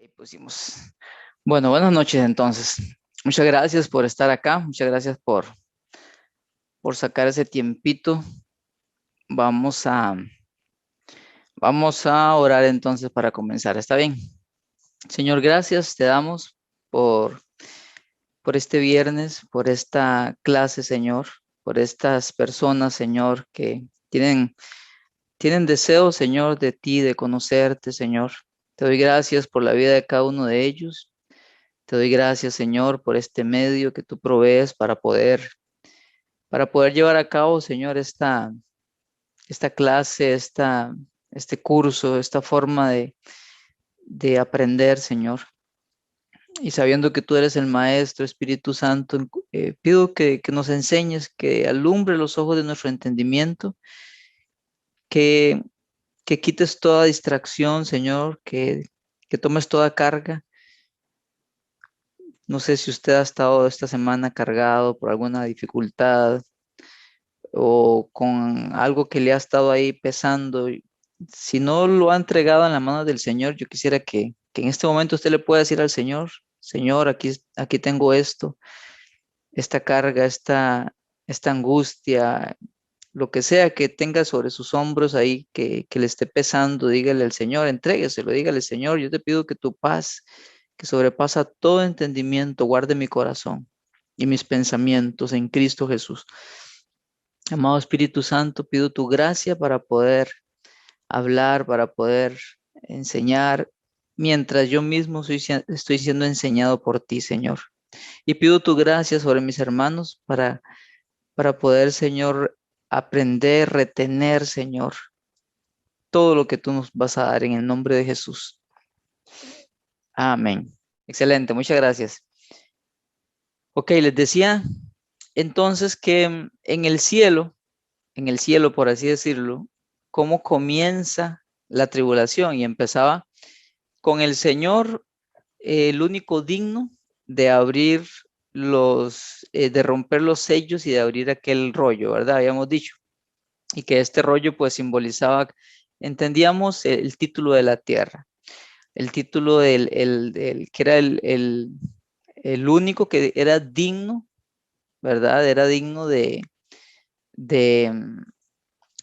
Ahí pusimos. Bueno, buenas noches entonces. Muchas gracias por estar acá. Muchas gracias por sacar ese tiempito. Vamos a, vamos a orar entonces para comenzar. ¿Está bien? Señor, gracias te damos por, por este viernes, por esta clase, Señor, por estas personas, Señor, que tienen deseo, Señor, de ti, de conocerte, Señor. Te doy gracias por la vida de cada uno de ellos. Te doy gracias, Señor, por este medio que tú provees para poder llevar a cabo, Señor, esta clase, este curso, esta forma de aprender, Señor. Y sabiendo que tú eres el Maestro, Espíritu Santo, pido que nos enseñes, que alumbre los ojos de nuestro entendimiento, que, que quites toda distracción, Señor, que tomes toda carga. No sé si usted ha estado esta semana cargado por alguna dificultad o con algo que le ha estado ahí pesando. Si no lo ha entregado en la mano del Señor, yo quisiera que en este momento usted le pueda decir al Señor, Señor, aquí tengo esto, esta carga, esta angustia, lo que sea que tenga sobre sus hombros ahí, que le esté pesando, dígale al Señor, entrégueselo, dígale, Señor, yo te pido que tu paz, que sobrepasa todo entendimiento, guarde mi corazón y mis pensamientos en Cristo Jesús. Amado Espíritu Santo, pido tu gracia para poder hablar, para poder enseñar, mientras yo mismo estoy siendo enseñado por ti, Señor. Y pido tu gracia sobre mis hermanos para poder, Señor, aprender, retener, Señor, todo lo que tú nos vas a dar en el nombre de Jesús. Amén. Excelente, muchas gracias. Ok, les decía entonces que en el cielo, por así decirlo, cómo comienza la tribulación y empezaba con el Señor, el único digno de abrir de romper los sellos y de abrir aquel rollo, ¿verdad? Habíamos dicho. Y que este rollo pues simbolizaba, entendíamos el título de la tierra, el título que era el único que era digno, ¿verdad? Era digno de, de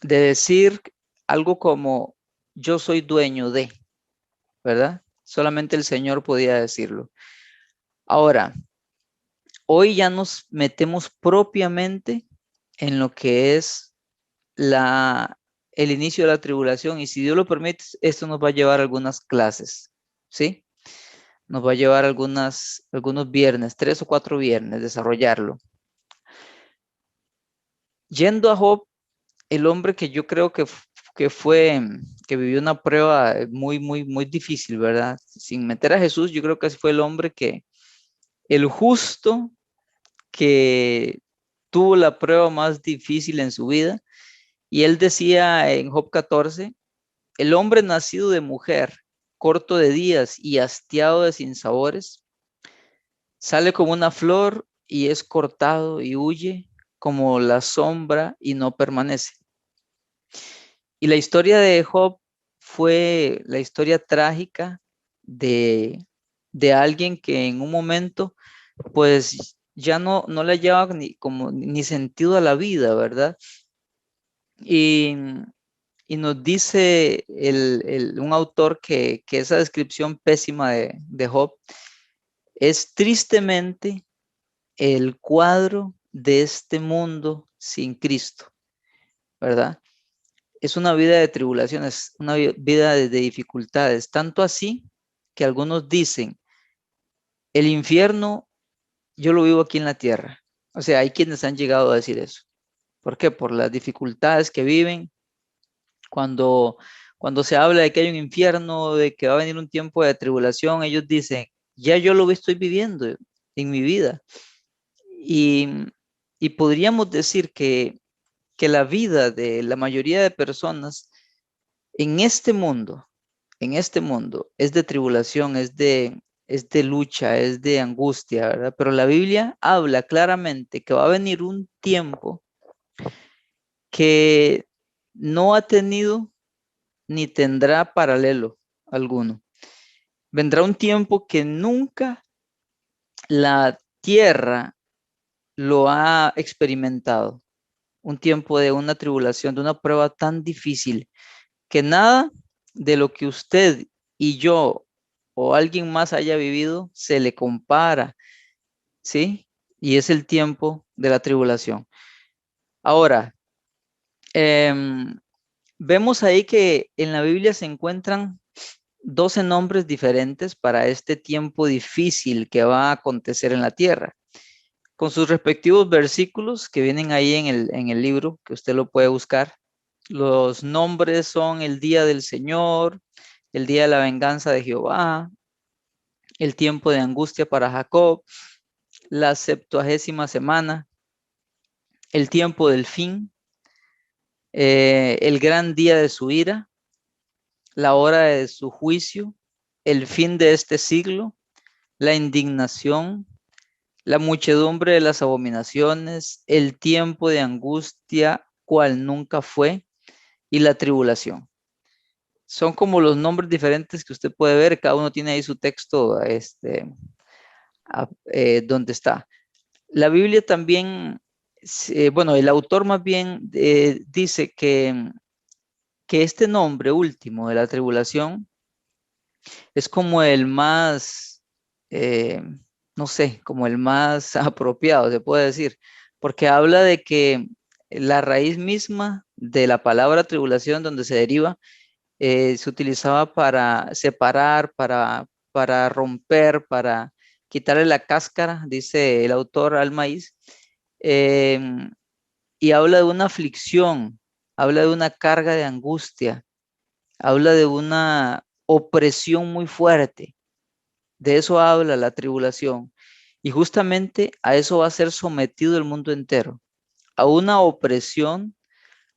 decir algo como yo soy dueño de, ¿verdad? Solamente el Señor podía decirlo. Ahora, hoy ya nos metemos propiamente en lo que es el inicio de la tribulación y si Dios lo permite, esto nos va a llevar a algunas clases, ¿sí? Nos va a llevar algunos viernes, 3 o 4 viernes, desarrollarlo. Yendo a Job, el hombre que yo creo que vivió una prueba muy, muy, muy difícil, ¿verdad? Sin meter a Jesús, yo creo que fue el hombre el justo que tuvo la prueba más difícil en su vida. Y él decía en Job 14, el hombre nacido de mujer, corto de días y hastiado de sinsabores, sale como una flor y es cortado y huye como la sombra y no permanece. Y la historia de Job fue la historia trágica de alguien que en un momento pues ya no le llevaba ni sentido a la vida, ¿verdad? Y, y nos dice un autor que esa descripción pésima de Job es tristemente el cuadro de este mundo sin Cristo, ¿verdad? Es una vida de tribulaciones, una vida de dificultades, tanto así que algunos dicen, el infierno yo lo vivo aquí en la tierra. O sea, hay quienes han llegado a decir eso. ¿Por qué? Por las dificultades que viven. Cuando, cuando se habla de que hay un infierno, de que va a venir un tiempo de tribulación, ellos dicen, ya yo lo estoy viviendo en mi vida. Y, y podríamos decir que la vida de la mayoría de personas en en este mundo, es de tribulación, es de lucha, es de angustia, ¿verdad? Pero la Biblia habla claramente que va a venir un tiempo que no ha tenido ni tendrá paralelo alguno. Vendrá un tiempo que nunca la tierra lo ha experimentado. Un tiempo de una tribulación, de una prueba tan difícil que nada de lo que usted y yo o alguien más haya vivido se le compara, ¿sí? Y es el tiempo de la tribulación. Ahora, em, vemos ahí que en la Biblia se encuentran 12 nombres diferentes para este tiempo difícil que va a acontecer en la tierra, con sus respectivos versículos que vienen ahí en el libro, que usted lo puede buscar. Los nombres son el día del Señor, el día de la venganza de Jehová, el tiempo de angustia para Jacob, la 70ª semana, el tiempo del fin, el gran día de su ira, la hora de su juicio, el fin de este siglo, la indignación, la muchedumbre de las abominaciones, el tiempo de angustia, cual nunca fue, y la tribulación. Son como los nombres diferentes que usted puede ver, cada uno tiene ahí su texto, donde está. La Biblia también, bueno, el autor más bien dice que este nombre último de la tribulación es como el más, eh, no sé, como el más apropiado, se puede decir, porque habla de que la raíz misma de la palabra tribulación, donde se deriva, se utilizaba para separar, para romper, para quitarle la cáscara, dice el autor al maíz, em, y habla de una aflicción, habla de una carga de angustia, habla de una opresión muy fuerte. De eso habla la tribulación. Y justamente a eso va a ser sometido el mundo entero, a una opresión,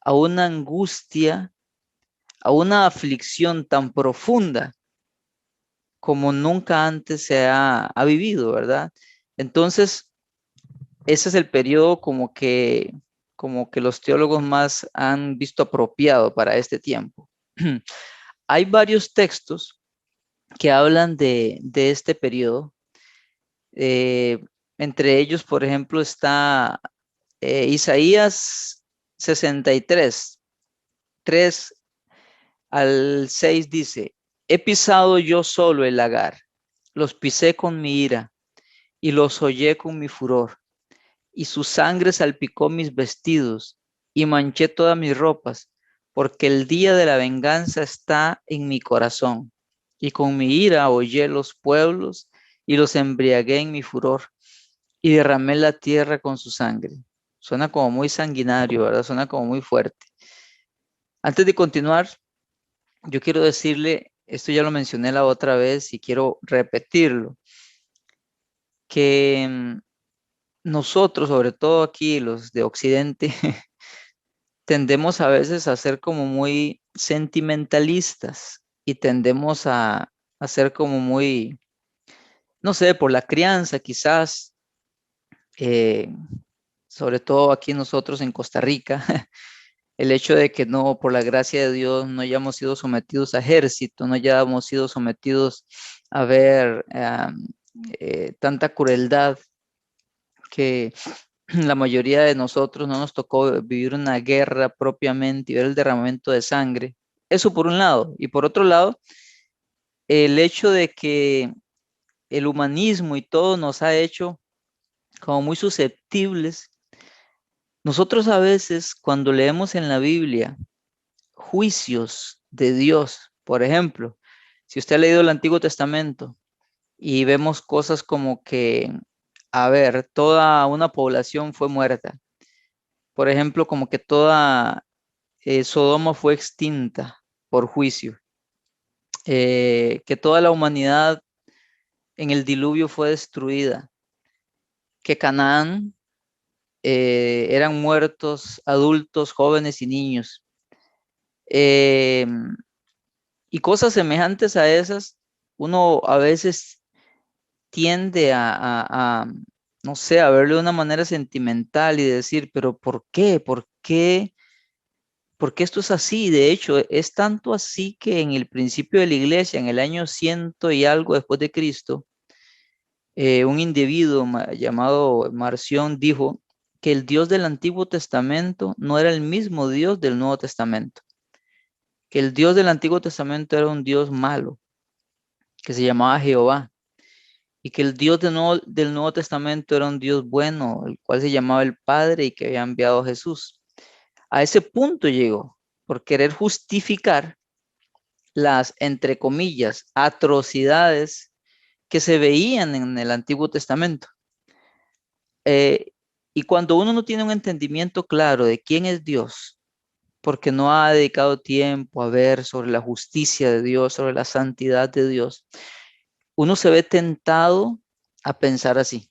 a una angustia, a una aflicción tan profunda como nunca antes ha vivido, ¿verdad? Entonces, ese es el periodo como que los teólogos más han visto apropiado para este tiempo. Hay varios textos que hablan de este periodo. eh, Entre ellos, por ejemplo, está Isaías 63, 3 al 6 dice, he pisado yo solo el lagar, los pisé con mi ira y los hollé con mi furor, y su sangre salpicó mis vestidos y manché todas mis ropas, porque el día de la venganza está en mi corazón, y con mi ira hollé los pueblos y los embriagué en mi furor, y derramé la tierra con su sangre. Suena como muy sanguinario, ¿verdad? Suena como muy fuerte. Antes de continuar, yo quiero decirle, esto ya lo mencioné la otra vez y quiero repetirlo, que nosotros, sobre todo aquí los de Occidente, tendemos a veces a ser como muy sentimentalistas y tendemos a ser como muy, no sé, por la crianza quizás, eh, sobre todo aquí nosotros en Costa Rica, el hecho de que no, por la gracia de Dios, no hayamos sido sometidos a ejército, no hayamos sido sometidos a ver tanta crueldad que la mayoría de nosotros no nos tocó vivir una guerra propiamente y ver el derramamiento de sangre. Eso por un lado. Y por otro lado, el hecho de que el humanismo y todo nos ha hecho como muy susceptibles. Nosotros a veces cuando leemos en la Biblia juicios de Dios, por ejemplo, si usted ha leído el Antiguo Testamento y vemos cosas como que, a ver, toda una población fue muerta. Por ejemplo, como que toda Sodoma fue extinta por juicio, que toda la humanidad en el diluvio fue destruida, que Canaán eran muertos adultos, jóvenes y niños. Eh, y cosas semejantes a esas, uno a veces tiende no sé, a verlo de una manera sentimental y decir, pero ¿por qué? ¿Por qué porque esto es así. De hecho, es tanto así que en el principio de la iglesia, en el año 100 y algo después de Cristo, un individuo llamado Marción dijo que el Dios del Antiguo Testamento no era el mismo Dios del Nuevo Testamento, que el Dios del Antiguo Testamento era un Dios malo, que se llamaba Jehová, y que el Dios del Nuevo Testamento era un Dios bueno, el cual se llamaba el Padre y que había enviado a Jesús. A ese punto llegó, por querer justificar las, entre comillas, atrocidades que se veían en el Antiguo Testamento. Eh, y cuando uno no tiene un entendimiento claro de quién es Dios, porque no ha dedicado tiempo a ver sobre la justicia de Dios, sobre la santidad de Dios, uno se ve tentado a pensar así.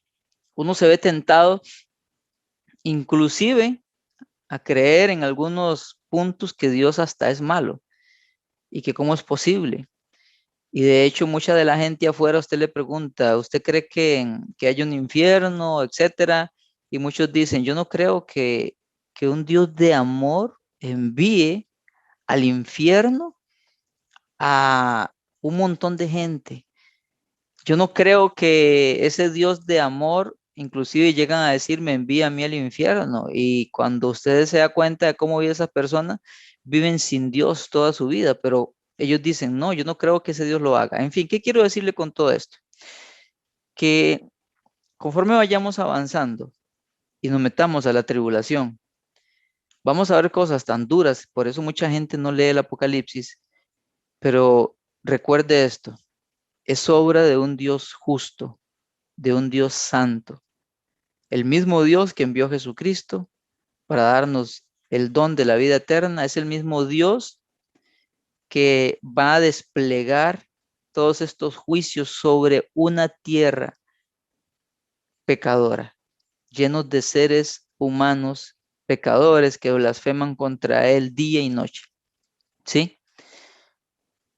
Uno se ve tentado inclusive a creer en algunos puntos que Dios hasta es malo y que cómo es posible. Y de hecho, mucha de la gente afuera, usted le pregunta, ¿usted cree que hay un infierno, etcétera? Y muchos dicen, yo no creo que un Dios de amor envíe al infierno a un montón de gente. Yo no creo que ese Dios de amor, inclusive llegan a decir, me envía a mí al infierno. Y cuando ustedes se dan cuenta de cómo vive esa persona, viven sin Dios toda su vida, pero ellos dicen, no, yo no creo que ese Dios lo haga. En fin, ¿qué quiero decirle con todo esto? Que conforme vayamos avanzando y nos metamos a la tribulación, vamos a ver cosas tan duras, por eso mucha gente no lee el Apocalipsis, pero recuerde esto, es obra de un Dios justo, de un Dios santo. El mismo Dios que envió a Jesucristo para darnos el don de la vida eterna es el mismo Dios que va a desplegar todos estos juicios sobre una tierra pecadora, llenos de seres humanos pecadores que blasfeman contra él día y noche. ¿Sí?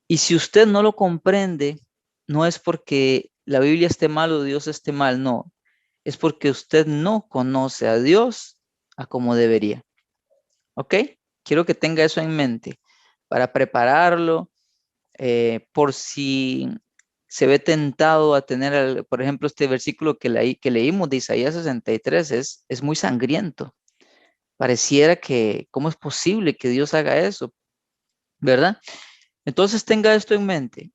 Y si usted no lo comprende, no es porque la Biblia esté mal o Dios esté mal, no. Es porque usted no conoce a Dios a como debería. ¿Ok? Quiero que tenga eso en mente para prepararlo por si se ve tentado a tener, por ejemplo, este versículo que leímos de Isaías 63 es muy sangriento. Pareciera que, ¿cómo es posible que Dios haga eso? ¿Verdad? Entonces tenga esto en mente.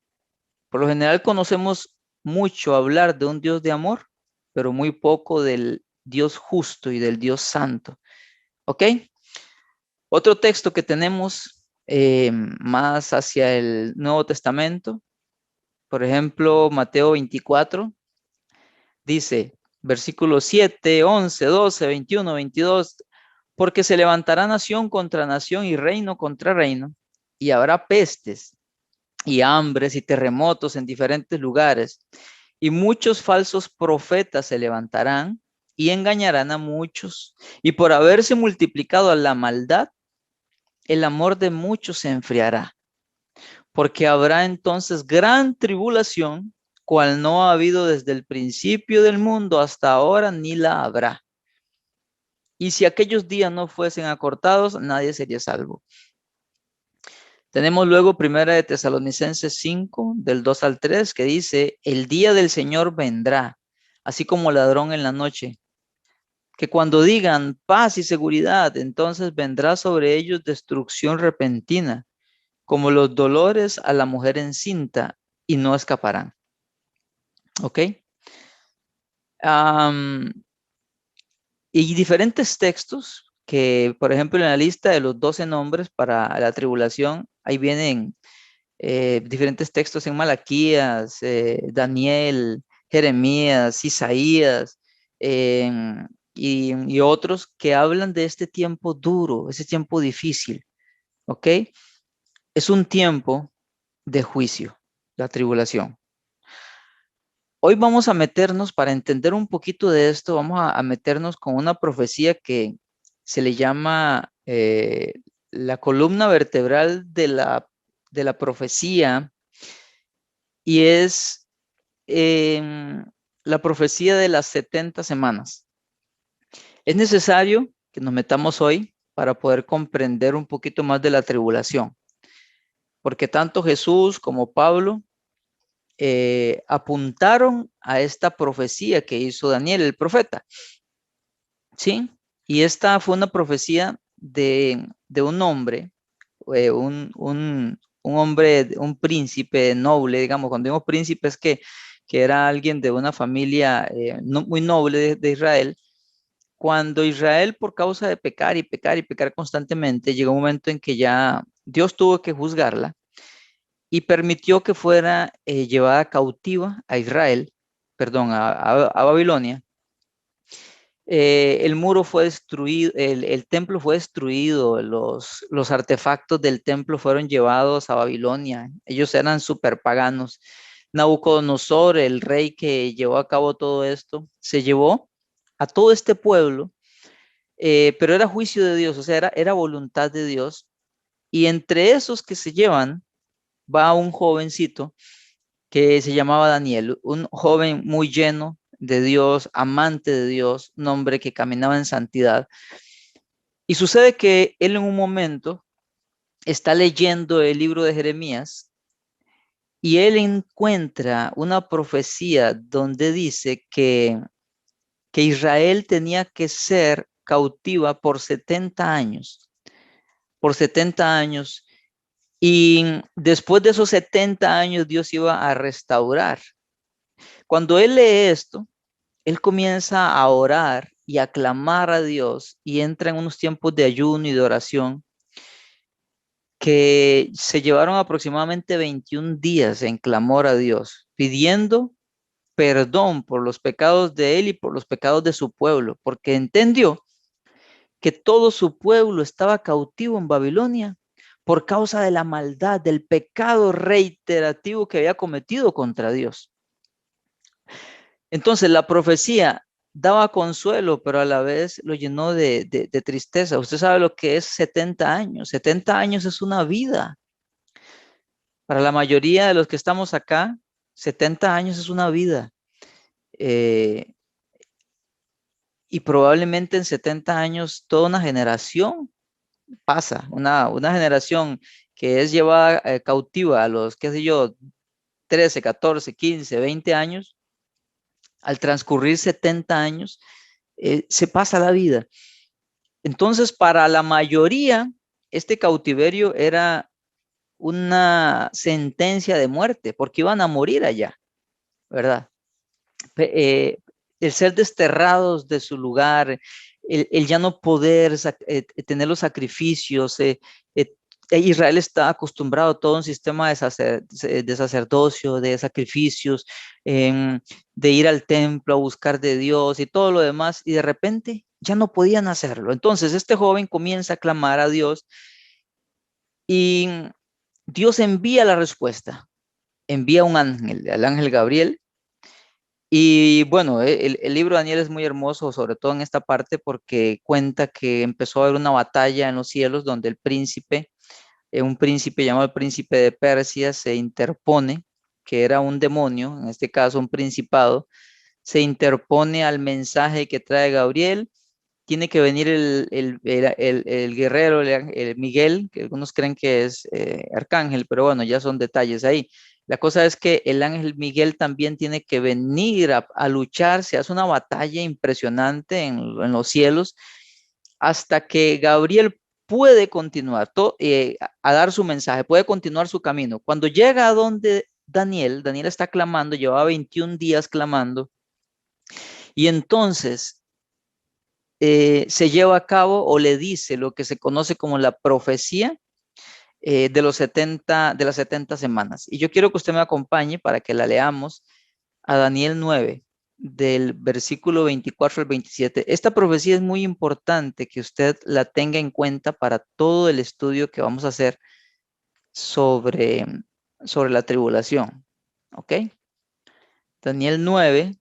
Por lo general conocemos mucho hablar de un Dios de amor, pero muy poco del Dios justo y del Dios santo. ¿Ok? Otro texto que tenemos más hacia el Nuevo Testamento, por ejemplo, Mateo 24, dice, versículos 7, 11, 12, 21, 22, porque se levantará nación contra nación y reino contra reino, y habrá pestes y hambres y terremotos en diferentes lugares, y muchos falsos profetas se levantarán y engañarán a muchos, y por haberse multiplicado la maldad, el amor de muchos se enfriará, porque habrá entonces gran tribulación, cual no ha habido desde el principio del mundo hasta ahora, ni la habrá. Y si aquellos días no fuesen acortados, nadie sería salvo. Tenemos luego Primera de Tesalonicenses 5, del 2 al 3, que dice, el día del Señor vendrá, así como ladrón en la noche, que cuando digan paz y seguridad, entonces vendrá sobre ellos destrucción repentina, como los dolores a la mujer encinta, y no escaparán. ¿Ok? Am, y diferentes textos que, por ejemplo, en la lista de los 12 nombres para la tribulación, ahí vienen diferentes textos en Malaquías, Daniel, Jeremías, Isaías, y otros que hablan de este tiempo duro, ese tiempo difícil, ¿ok? Es un tiempo de juicio, la tribulación. Hoy vamos a meternos, para entender un poquito de esto, vamos a meternos con una profecía que se le llama la columna vertebral de la profecía y es la profecía de las 70 semanas. Es necesario que nos metamos hoy, para poder comprender un poquito más de la tribulación. Porque tanto Jesús como Pablo apuntaron a esta profecía que hizo Daniel, el profeta. ¿Sí? Y esta fue una profecía de un hombre, un hombre, un príncipe noble, digamos, cuando digo príncipe es que era alguien de una familia muy noble de Israel. Cuando Israel, por causa de pecar y pecar y pecar constantemente, llegó un momento en que ya Dios tuvo que juzgarla y permitió que fuera llevada cautiva a Israel, perdón, a Babilonia. El muro fue destruido, el templo fue destruido, los artefactos del templo fueron llevados a Babilonia. Ellos eran súper paganos. Nabucodonosor, el rey que llevó a cabo todo esto, se llevó a todo este pueblo, pero era juicio de Dios, o sea, era voluntad de Dios. Y entre esos que se llevan va un jovencito que se llamaba Daniel, un joven muy lleno de Dios, amante de Dios, un hombre que caminaba en santidad. Y sucede que él en un momento está leyendo el libro de Jeremías y él encuentra una profecía donde dice que Israel tenía que ser cautiva por 70 años, por 70 años. Y después de esos 70 años Dios iba a restaurar. Cuando él lee esto, él comienza a orar y a clamar a Dios y entra en unos tiempos de ayuno y de oración que se llevaron aproximadamente 21 días en clamor a Dios, pidiendo perdón por los pecados de él y por los pecados de su pueblo, porque entendió que todo su pueblo estaba cautivo en Babilonia por causa de la maldad, del pecado reiterativo que había cometido contra Dios. Entonces la profecía daba consuelo, pero a la vez lo llenó de tristeza. Usted sabe lo que es 70 años. 70 años es una vida. Para la mayoría de los que estamos acá, 70 años es una vida. Eh, y probablemente en 70 años toda una generación pasa, una generación que es llevada cautiva a los, qué sé yo, 13, 14, 15, 20 años, al transcurrir 70 años, se pasa la vida. Entonces, para la mayoría, este cautiverio era una sentencia de muerte, porque iban a morir allá, ¿verdad? El ser desterrados de su lugar, el ya no poder tener los sacrificios. Israel está acostumbrado a todo un sistema de sacerdocio, de sacrificios, de ir al templo a buscar de Dios y todo lo demás, y de repente ya no podían hacerlo. Entonces este joven comienza a clamar a Dios y Dios envía la respuesta, envía un ángel, al ángel Gabriel. Y bueno, el libro de Daniel es muy hermoso, sobre todo en esta parte, porque cuenta que empezó a haber una batalla en los cielos donde el príncipe, un príncipe llamado el príncipe de Persia, se interpone, que era un demonio, en este caso un principado, se interpone al mensaje que trae Gabriel. Tiene que venir el guerrero, el Miguel, que algunos creen que es arcángel, pero bueno, ya son detalles ahí. La cosa es que el ángel Miguel también tiene que venir a luchar, se hace una batalla impresionante en los cielos, hasta que Gabriel puede continuar a dar su mensaje, puede continuar su camino. Cuando llega a donde Daniel está clamando, llevaba 21 días clamando, y entonces se lleva a cabo o le dice lo que se conoce como la profecía de las 70 semanas. Y yo quiero que usted me acompañe para que la leamos a Daniel 9, del versículo 24 al 27. Esta profecía es muy importante que usted la tenga en cuenta para todo el estudio que vamos a hacer sobre, sobre la tribulación. ¿Ok? Daniel 9.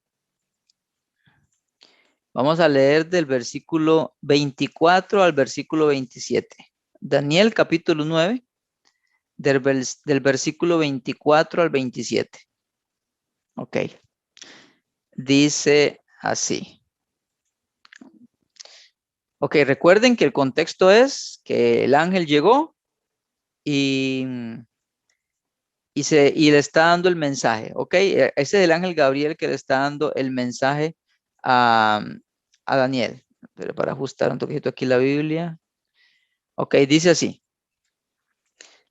Vamos a leer del versículo 24 al versículo 27. Daniel capítulo 9, del versículo 24 al 27. Ok. Dice así. Ok, recuerden que el contexto es que el ángel llegó y, y le está dando el mensaje, ¿ok? Ese es el ángel Gabriel que le está dando el mensaje a, a Daniel. Pero para ajustar un poquito aquí la Biblia. Ok, dice así.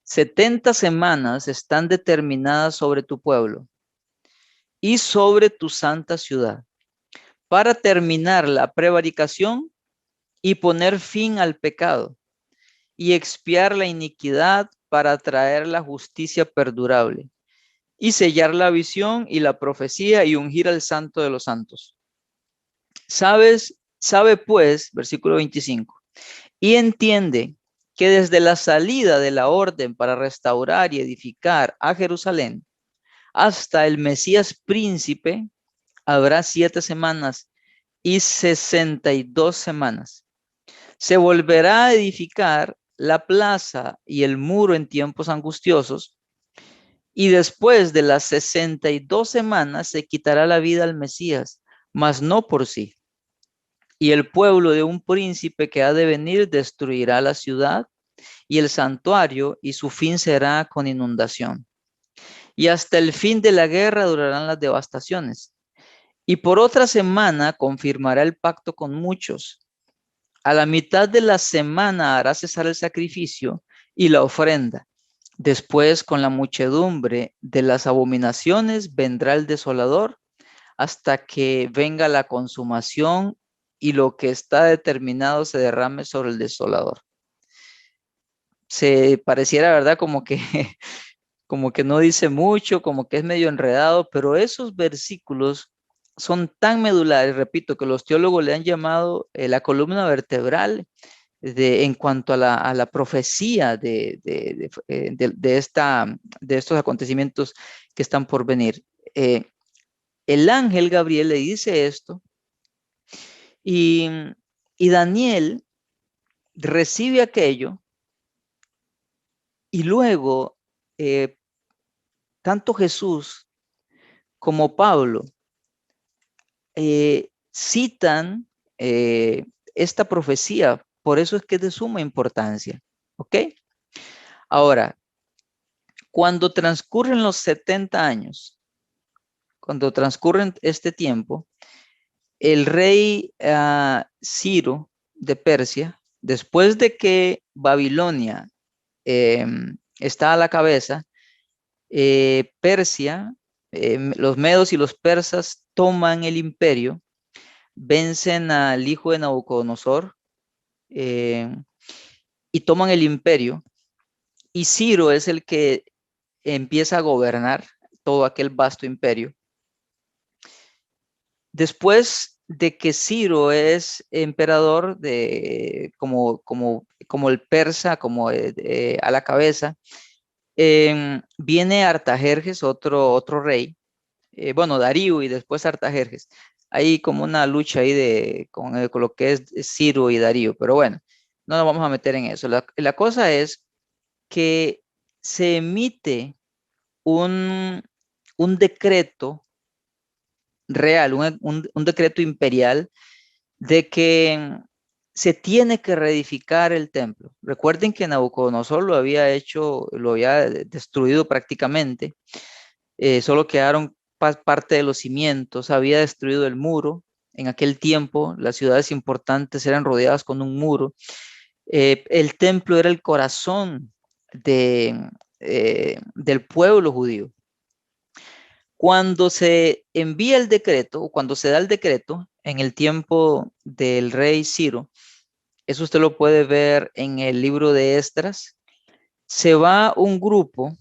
70 semanas están determinadas sobre tu pueblo y sobre tu santa ciudad para terminar la prevaricación y poner fin al pecado y expiar la iniquidad para traer la justicia perdurable y sellar la visión y la profecía y ungir al santo de los santos. Sabe pues, versículo 25, y entiende que desde la salida de la orden para restaurar y edificar a Jerusalén hasta el Mesías príncipe habrá 7 semanas y 62 semanas. Se volverá a edificar la plaza y el muro en tiempos angustiosos, y después de las 62 semanas se quitará la vida al Mesías, mas no por sí. Y el pueblo de un príncipe que ha de venir destruirá la ciudad y el santuario, y su fin será con inundación. Y hasta el fin de la guerra durarán las devastaciones. Y por otra semana confirmará el pacto con muchos. A la mitad de la semana hará cesar el sacrificio y la ofrenda. Después, con la muchedumbre de las abominaciones, vendrá el desolador hasta que venga la consumación y lo que está determinado se derrame sobre el desolador. Se pareciera, ¿verdad? Como que, como que no dice mucho, como que es medio enredado, pero esos versículos son tan medulares, repito, que los teólogos le han llamado la columna vertebral en cuanto a la profecía de estos acontecimientos que están por venir. El ángel Gabriel le dice esto y, y Daniel recibe aquello y luego eh, tanto Jesús como Pablo citan esta profecía, por eso es que es de suma importancia. ¿Ok? Ahora, cuando transcurren los 70 años, cuando transcurren este tiempo, el rey Ciro de Persia, después de que Babilonia está a la cabeza, Persia, los medos y los persas toman el imperio, vencen al hijo de Nabucodonosor eh, y toman el imperio. Y Ciro es el que empieza a gobernar todo aquel vasto imperio. Después de que Ciro es emperador como el persa, como a la cabeza, viene Artajerjes, otro rey, bueno, Darío y después Artajerjes. Hay como una lucha ahí con lo que es Ciro y Darío, pero bueno, no nos vamos a meter en eso. La cosa es que se emite un, un decreto real, un decreto imperial de que se tiene que reedificar el templo. Recuerden que Nabucodonosor lo había hecho, lo había destruido prácticamente, solo quedaron parte de los cimientos, había destruido el muro. En aquel tiempo las ciudades importantes eran rodeadas con un muro. El templo era el corazón del pueblo judío. Cuando se envía el decreto, o cuando se da el decreto en el tiempo del rey Ciro, eso usted lo puede ver en el libro de Esdras, se va un grupo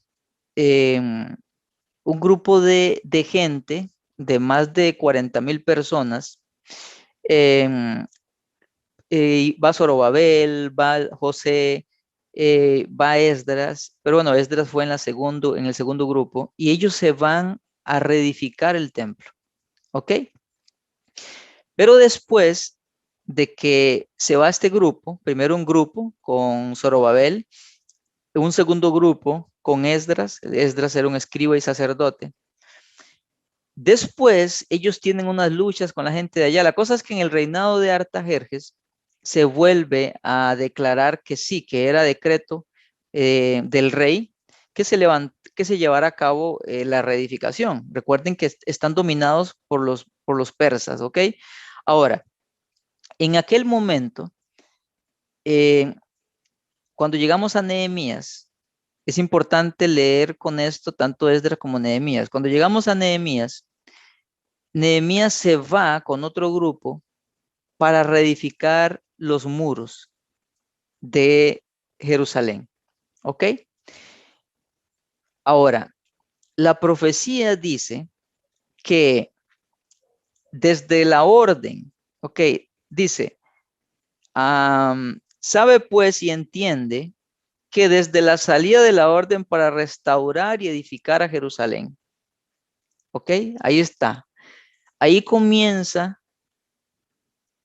de gente, de más de 40,000 personas, em, va Zorobabel, va José, va Esdras, pero bueno, Esdras fue en el segundo grupo, y ellos se van a reedificar el templo, ¿ok? Pero después de que se va este grupo, primero un grupo con Zorobabel, un segundo grupo con Esdras, Esdras era un escriba y sacerdote. Después ellos tienen unas luchas con la gente de allá. La cosa es que en el reinado de Artajerjes, se vuelve a declarar que sí, que era decreto del rey que se llevara a cabo la reedificación. Recuerden que están dominados por los persas, ¿ok? Ahora, en aquel momento, eh, cuando llegamos a Nehemías, es importante leer con esto tanto Esdras como Nehemías. Cuando llegamos a Nehemías, Nehemías se va con otro grupo para reedificar los muros de Jerusalén. ¿Ok? Ahora, la profecía dice que desde la orden, ¿ok? Dice, sabe pues y entiende que desde la salida de la orden para restaurar y edificar a Jerusalén, ¿ok? Ahí está. Ahí comienza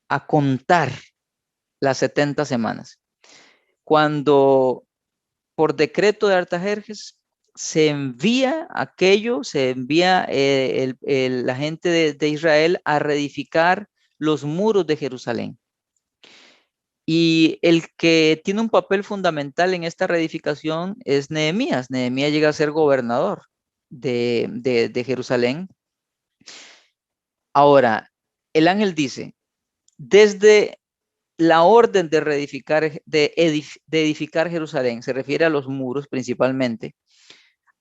a contar las 70 semanas. Cuando por decreto de Artajerjes se envía aquello, se envía la gente de Israel a reedificar los muros de Jerusalén. Y el que tiene un papel fundamental en esta reedificación es Nehemías. Nehemías llega a ser gobernador de Jerusalén. Ahora, el ángel dice, desde la orden de reedificar, de edificar Jerusalén, se refiere a los muros principalmente,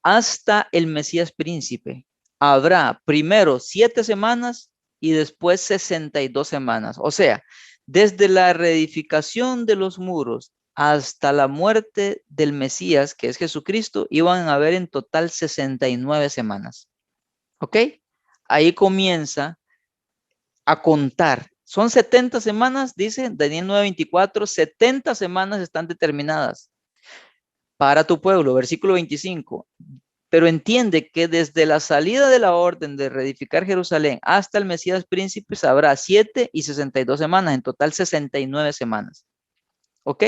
hasta el Mesías príncipe. Habrá primero 7 semanas y después 62 semanas. O sea, desde la reedificación de los muros hasta la muerte del Mesías, que es Jesucristo, iban a haber en total 69 semanas. ¿Ok? Ahí comienza a contar. Son 70 semanas, dice Daniel 9:24, 70 semanas están determinadas para tu pueblo, versículo 25. Pero entiende que desde la salida de la orden de reedificar Jerusalén hasta el Mesías príncipe habrá 7 y 62 semanas, en total 69 semanas. ¿Ok?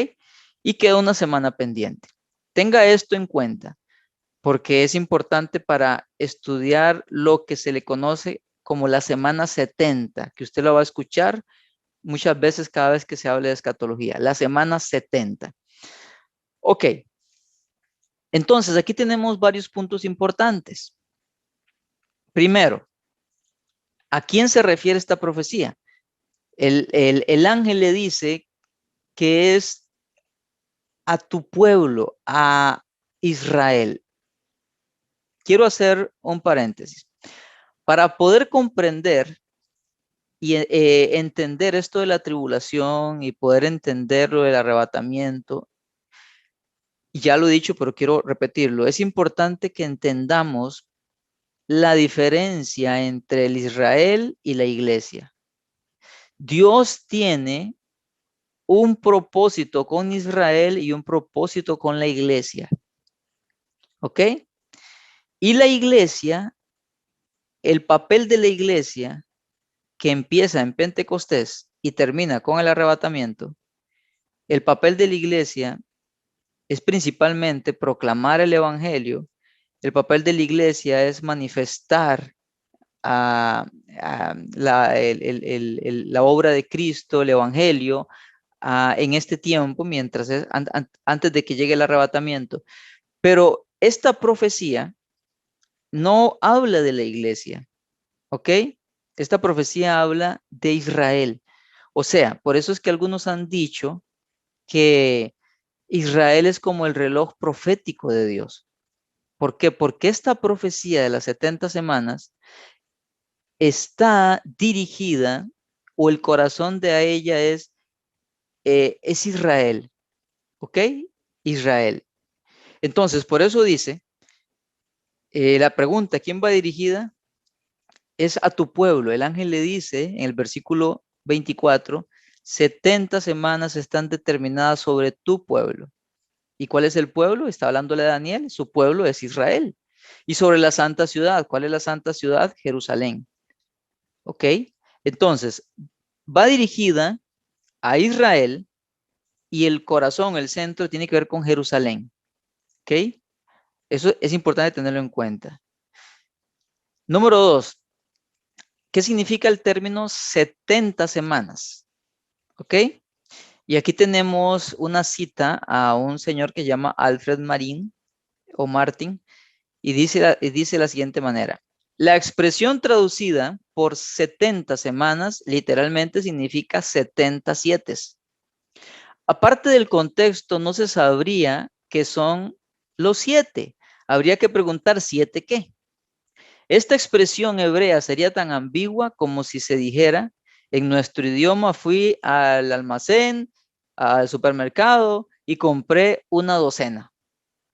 Y queda una semana pendiente. Tenga esto en cuenta, porque es importante para estudiar lo que se le conoce como la semana 70, que usted lo va a escuchar muchas veces cada vez que se hable de escatología, la semana 70. Ok, entonces aquí tenemos varios puntos importantes. Primero, ¿a quién se refiere esta profecía? El ángel le dice que es a tu pueblo, a Israel. Quiero hacer un paréntesis. Para poder comprender y entender esto de la tribulación y poder entender lo del arrebatamiento, ya lo he dicho, pero quiero repetirlo, es importante que entendamos la diferencia entre el Israel y la iglesia. Dios tiene un propósito con Israel y un propósito con la iglesia. ¿Ok? Y la iglesia, el papel de la iglesia que empieza en Pentecostés y termina con el arrebatamiento, el papel de la iglesia es principalmente proclamar el evangelio. El papel de la iglesia es manifestar la obra de Cristo, el evangelio, en este tiempo, antes de que llegue el arrebatamiento. Pero esta profecía no habla de la iglesia, ¿ok? Esta profecía habla de Israel. O sea, por eso es que algunos han dicho que Israel es como el reloj profético de Dios. ¿Por qué? Porque esta profecía de las 70 semanas está dirigida, o el corazón de ella es Israel, ¿ok? Israel. Entonces, por eso dice, la pregunta, ¿quién va dirigida? Es a tu pueblo. El ángel le dice en el versículo 24, 70 semanas están determinadas sobre tu pueblo. ¿Y cuál es el pueblo? Está hablándole a Daniel, su pueblo es Israel. Y sobre la santa ciudad, ¿cuál es la santa ciudad? Jerusalén. ¿Ok? Entonces, va dirigida a Israel y el corazón, el centro, tiene que ver con Jerusalén. ¿Ok? Eso es importante tenerlo en cuenta. Número 2, ¿qué significa el término 70 semanas? ¿Ok? Y aquí tenemos una cita a un señor que se llama Alfred Marin o Martin y dice la siguiente manera. La expresión traducida por 70 semanas literalmente significa 70 siete. Aparte del contexto, no se sabría qué son los 7. Habría que preguntar 7 qué. Esta expresión hebrea sería tan ambigua como si se dijera, en nuestro idioma fui al almacén, al supermercado y compré una docena.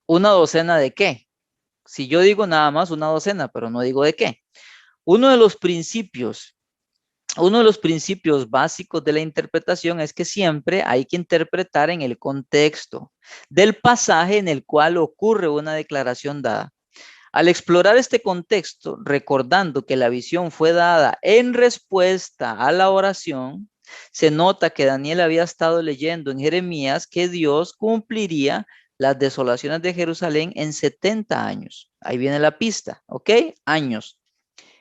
¿Una docena de qué? Si yo digo nada más una docena, pero no digo de qué. Uno de los principios, uno de los principios básicos de la interpretación es que siempre hay que interpretar en el contexto del pasaje en el cual ocurre una declaración dada. Al explorar este contexto, recordando que la visión fue dada en respuesta a la oración, se nota que Daniel había estado leyendo en Jeremías que Dios cumpliría las desolaciones de Jerusalén en 70 años. Ahí viene la pista, ¿ok? Años.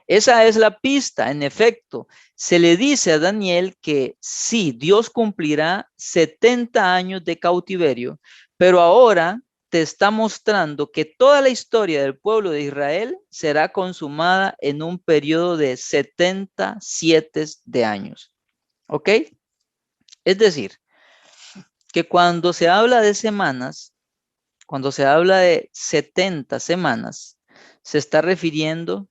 Esa es la pista, en efecto. Se le dice a Daniel que sí, Dios cumplirá 70 años de cautiverio, pero ahora te está mostrando que toda la historia del pueblo de Israel será consumada en un periodo de 77 de años. ¿Ok? Es decir, que cuando se habla de semanas, cuando se habla de 70 semanas, se está refiriendo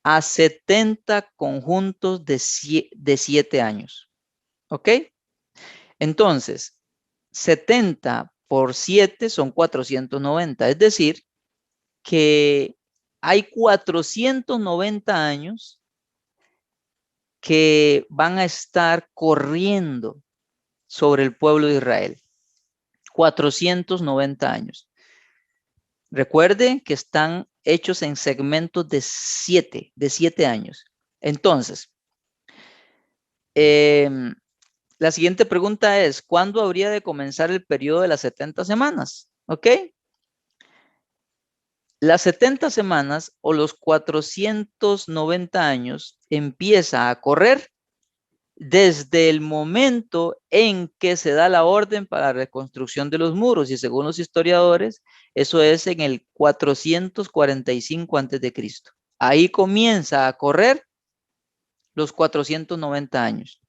a 70 conjuntos de 7 años. ¿Ok? Entonces, 70 por 7 son 490. Es decir, que hay 490 años que van a estar corriendo sobre el pueblo de Israel. 490 años. Recuerde que están hechos en segmentos de 7 años. Entonces, la siguiente pregunta es, ¿cuándo habría de comenzar el periodo de las 70 semanas? ¿Ok? Las 70 semanas o los 490 años empieza a correr desde el momento en que se da la orden para la reconstrucción de los muros y según los historiadores, eso es en el 445 antes de Cristo. Ahí comienza a correr los 490 años.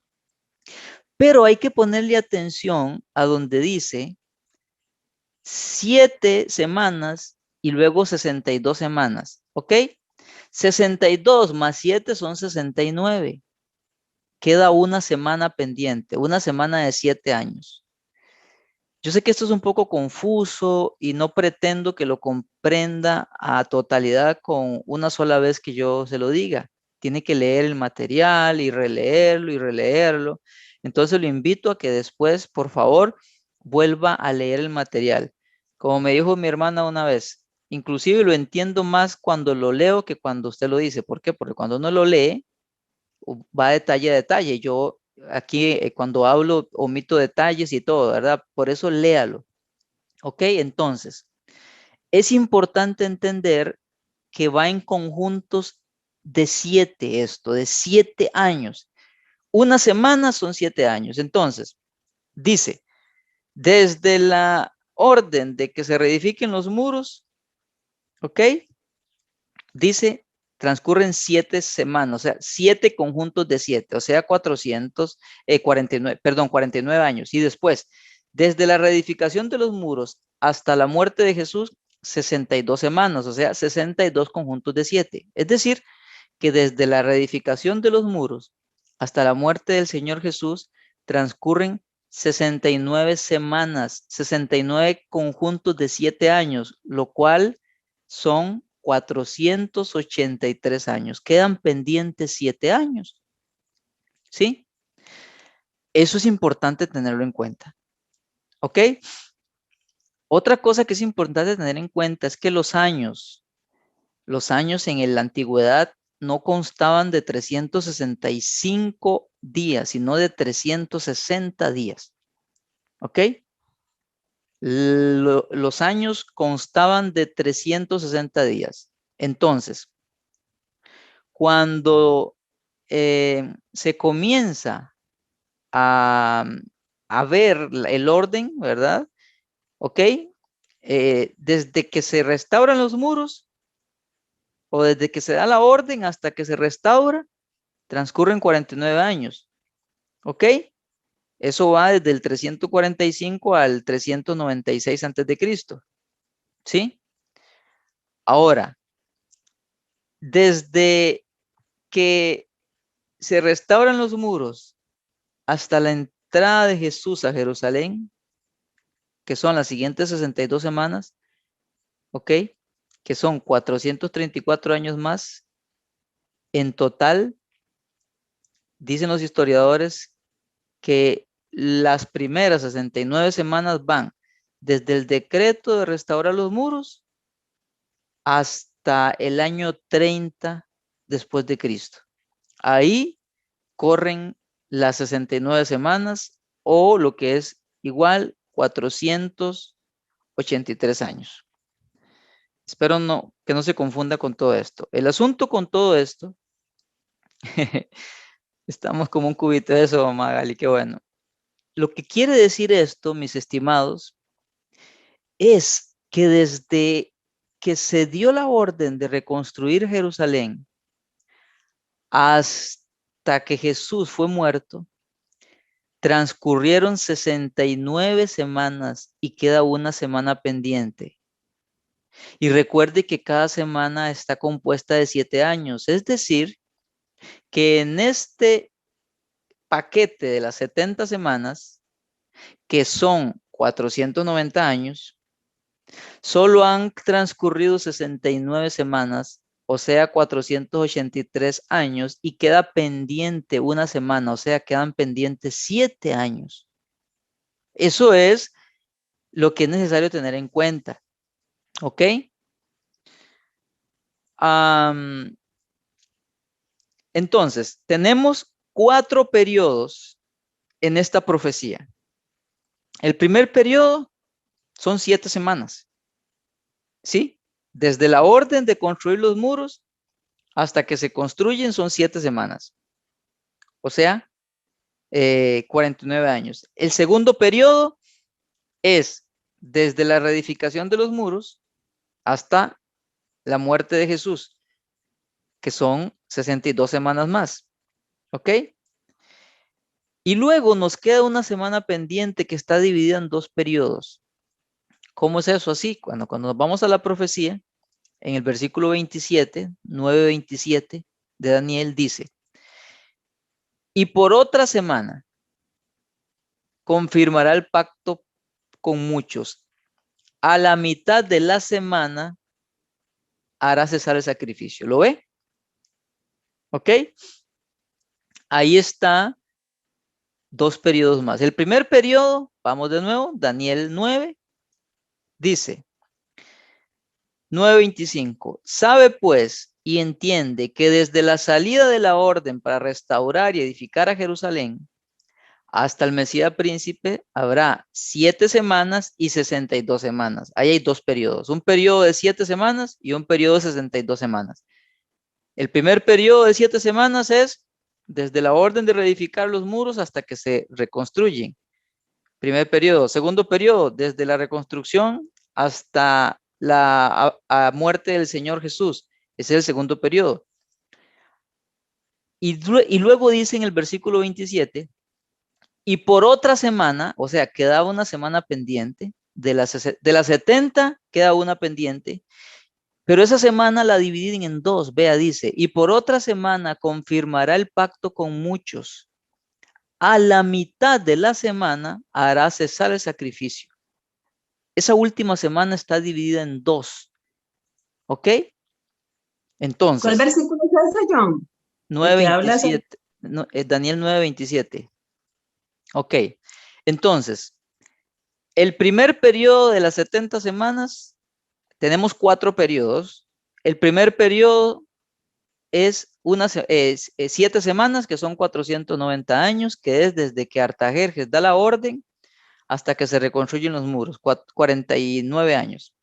Pero hay que ponerle atención a donde dice 7 semanas y luego 62 semanas, ¿ok? 62 más 7 son 69. Queda una semana pendiente, una semana de 7 años. Yo sé que esto es un poco confuso y no pretendo que lo comprenda a totalidad con una sola vez que yo se lo diga. Tiene que leer el material y releerlo y releerlo. Entonces lo invito a que después, por favor, vuelva a leer el material. Como me dijo mi hermana una vez, inclusive lo entiendo más cuando lo leo que cuando usted lo dice. ¿Por qué? Porque cuando uno lo lee, va detalle a detalle. Yo aquí cuando hablo omito detalles y todo, ¿verdad? Por eso léalo. ¿Ok? Entonces, es importante entender que va en conjuntos de 7 esto, de 7 años. Una semana son 7 años. Entonces, dice, desde la orden de que se reedifiquen los muros, ¿ok? Dice, transcurren 7 semanas, o sea, 7 conjuntos de 7, o sea, 449, perdón, 49 años. Y después, desde la reedificación de los muros hasta la muerte de Jesús, 62 semanas, o sea, 62 conjuntos de 7. Es decir, que desde la reedificación de los muros hasta la muerte del Señor Jesús, transcurren 69 semanas, 69 conjuntos de 7 años, lo cual son 483 años. Quedan pendientes 7 años. ¿Sí? Eso es importante tenerlo en cuenta. ¿Ok? Otra cosa que es importante tener en cuenta es que los años en la antigüedad no constaban de 365 días, sino de 360 días. ¿Ok? Los años constaban de 360 días. Entonces, cuando se comienza a, a ver el orden, ¿verdad? ¿Ok? Desde que se restauran los muros o desde que se da la orden hasta que se restaura, transcurren 49 años. ¿Ok? Eso va desde el 345 al 396 antes de Cristo. ¿Sí? Ahora, desde que se restauran los muros hasta la entrada de Jesús a Jerusalén, que son las siguientes 62 semanas, ¿ok? Que son 434 años más. En total, dicen los historiadores que las primeras 69 semanas van desde el decreto de restaurar los muros hasta el año 30 después de Cristo. Ahí corren las 69 semanas o lo que es igual 483 años. Espero que no se confunda con todo esto. El asunto con todo esto, estamos como un cubito de eso, Magali, qué bueno. Lo que quiere decir esto, mis estimados, es que desde que se dio la orden de reconstruir Jerusalén hasta que Jesús fue muerto, transcurrieron 69 semanas y queda una semana pendiente. Y recuerde que cada semana está compuesta de 7 años, es decir, que en este paquete de las 70 semanas, que son 490 años, solo han transcurrido 69 semanas, o sea, 483 años, y queda pendiente una semana, o sea, quedan pendientes 7 años. Eso es lo que es necesario tener en cuenta, ¿ok? Entonces, tenemos 4 periodos en esta profecía. El primer periodo son 7 semanas, ¿sí? Desde la orden de construir los muros hasta que se construyen son 7 semanas, o sea, 49 años. El segundo periodo es desde la reedificación de los muros hasta la muerte de Jesús, que son 62 semanas más, ¿ok? Y luego nos queda una semana pendiente que está dividida en 2 periodos. ¿Cómo es eso así? Cuando nos vamos a la profecía, en el versículo 27, 9:27 de Daniel dice, y por otra semana confirmará el pacto con muchos. A la mitad de la semana hará cesar el sacrificio. ¿Lo ve? ¿Ok? Ahí está 2 periodos más. El primer periodo, vamos de nuevo, Daniel 9, dice, 9:25, sabe pues y entiende que desde la salida de la orden para restaurar y edificar a Jerusalén hasta el Mesías príncipe habrá 7 semanas y 62 semanas. Ahí hay 2 periodos, un periodo de 7 semanas y un periodo de 62 semanas. El primer periodo de 7 semanas es desde la orden de reedificar los muros hasta que se reconstruyen. Primer periodo. Segundo periodo, desde la reconstrucción hasta la muerte del Señor Jesús. Ese es el segundo periodo. Y luego dice en el versículo 27, y por otra semana, o sea, quedaba una semana pendiente, de las 70 queda una pendiente, pero esa semana la dividen en 2, vea, dice, y por otra semana confirmará el pacto con muchos. A la mitad de la semana hará cesar el sacrificio. Esa última semana está dividida en 2, ¿ok? ¿Cuál Entonces, versículo es ese, John? El que habla sobre... 9:27, Daniel 9:27, ok. Entonces, el primer periodo de las 70 semanas, tenemos 4 periodos. El primer periodo es 7 semanas, que son 490 años, que es desde que Artajerjes da la orden hasta que se reconstruyen los muros, 49 años.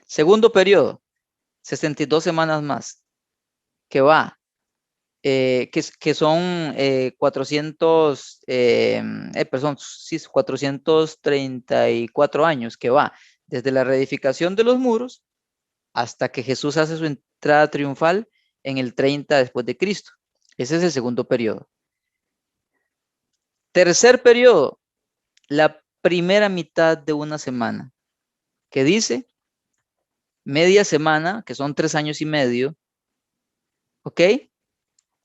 Segundo periodo, 62 semanas más, que va que son 434 años, que va desde la reedificación de los muros hasta que Jesús hace su entrada triunfal en el 30 después de Cristo. Ese es el segundo periodo. Tercer periodo, la primera mitad de una semana, que dice media semana, que son 3 años y medio, ¿ok?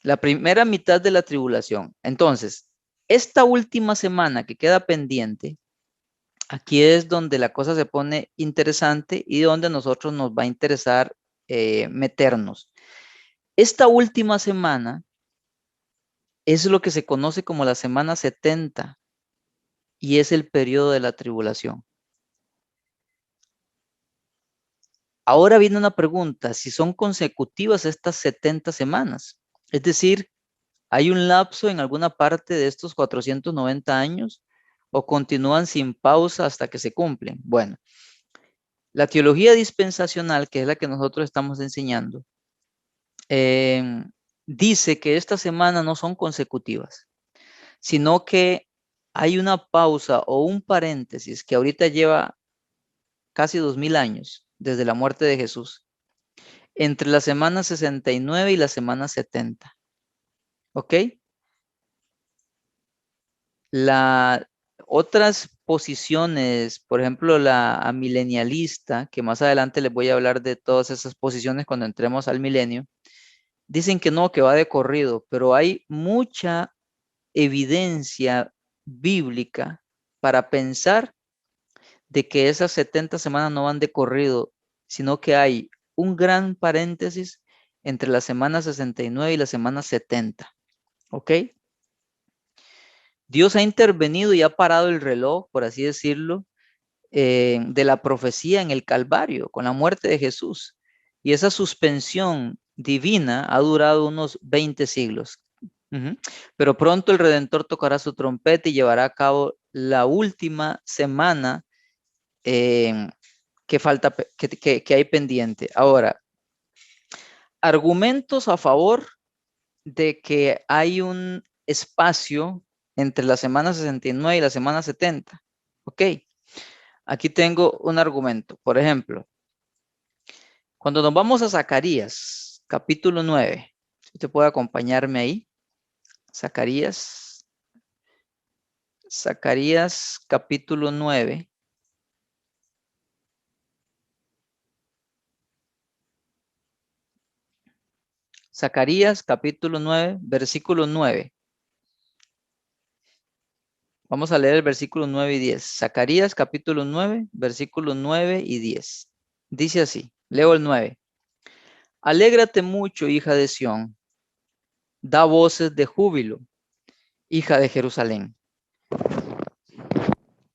La primera mitad de la tribulación. Entonces, esta última semana que queda pendiente, aquí es donde la cosa se pone interesante y donde a nosotros nos va a interesar meternos. Esta última semana es lo que se conoce como la semana 70 y es el periodo de la tribulación. Ahora viene una pregunta, si son consecutivas estas 70 semanas, es decir, ¿hay un lapso en alguna parte de estos 490 años o continúan sin pausa hasta que se cumplen? Bueno, la teología dispensacional, que es la que nosotros estamos enseñando, dice que estas semanas no son consecutivas, sino que hay una pausa o un paréntesis que ahorita lleva casi 2000 años desde la muerte de Jesús, entre la semana 69 y la semana 70. ¿Ok? Otras posiciones, por ejemplo, la amilenialista, que más adelante les voy a hablar de todas esas posiciones cuando entremos al milenio, dicen que no, que va de corrido, pero hay mucha evidencia bíblica para pensar de que esas 70 semanas no van de corrido, sino que hay un gran paréntesis entre la semana 69 y la semana 70. ¿Ok? Dios ha intervenido y ha parado el reloj, por así decirlo, de la profecía en el Calvario, con la muerte de Jesús. Y esa suspensión divina ha durado unos 20 siglos. Pero pronto el Redentor tocará su trompeta y llevará a cabo la última semana que falta, que hay pendiente. Ahora, argumentos a favor de que hay un espacio entre la semana 69 y la semana 70. Ok, aquí tengo un argumento. Por ejemplo, cuando nos vamos a Zacarías, capítulo 9, si usted puede acompañarme ahí. Zacarías, capítulo 9. Zacarías, capítulo 9, versículo 9. Vamos a leer el versículo 9 y 10. Zacarías, capítulo 9, versículos 9 y 10. Dice así, leo el 9. Alégrate mucho, hija de Sión, da voces de júbilo, hija de Jerusalén.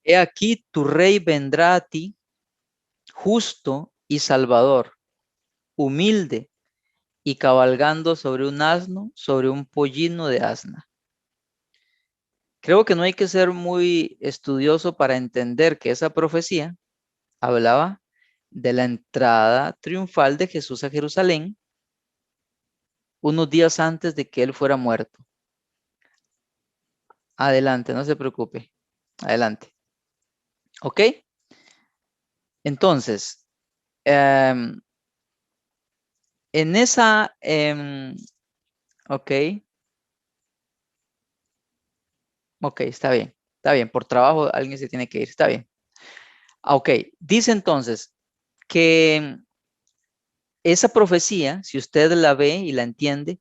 He aquí tu rey vendrá a ti, justo y salvador, humilde y cabalgando sobre un asno, sobre un pollino de asna. Creo que no hay que ser muy estudioso para entender que esa profecía hablaba de la entrada triunfal de Jesús a Jerusalén unos días antes de que él fuera muerto. Adelante, no se preocupe. Adelante. ¿Ok? Entonces, en esa, ok, está bien, por trabajo alguien se tiene que ir, está bien. Ok, dice entonces que esa profecía, si usted la ve y la entiende,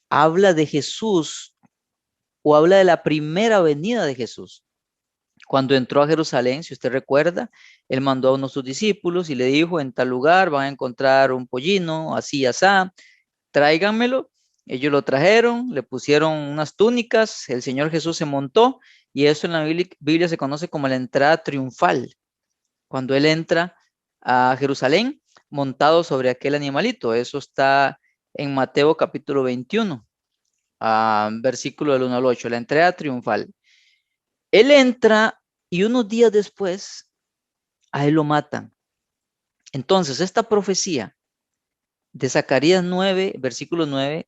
habla de Jesús o habla de la primera venida de Jesús. Cuando entró a Jerusalén, si usted recuerda, él mandó a uno de sus discípulos y le dijo, en tal lugar van a encontrar un pollino, así, asá, tráiganmelo. Ellos lo trajeron, le pusieron unas túnicas, el Señor Jesús se montó y eso en la Biblia se conoce como la entrada triunfal. Cuando él entra a Jerusalén montado sobre aquel animalito, eso está en Mateo capítulo 21, versículo del 1 al 8, la entrada triunfal. Él entra y unos días después a él lo matan. Entonces, esta profecía de Zacarías 9, versículo 9,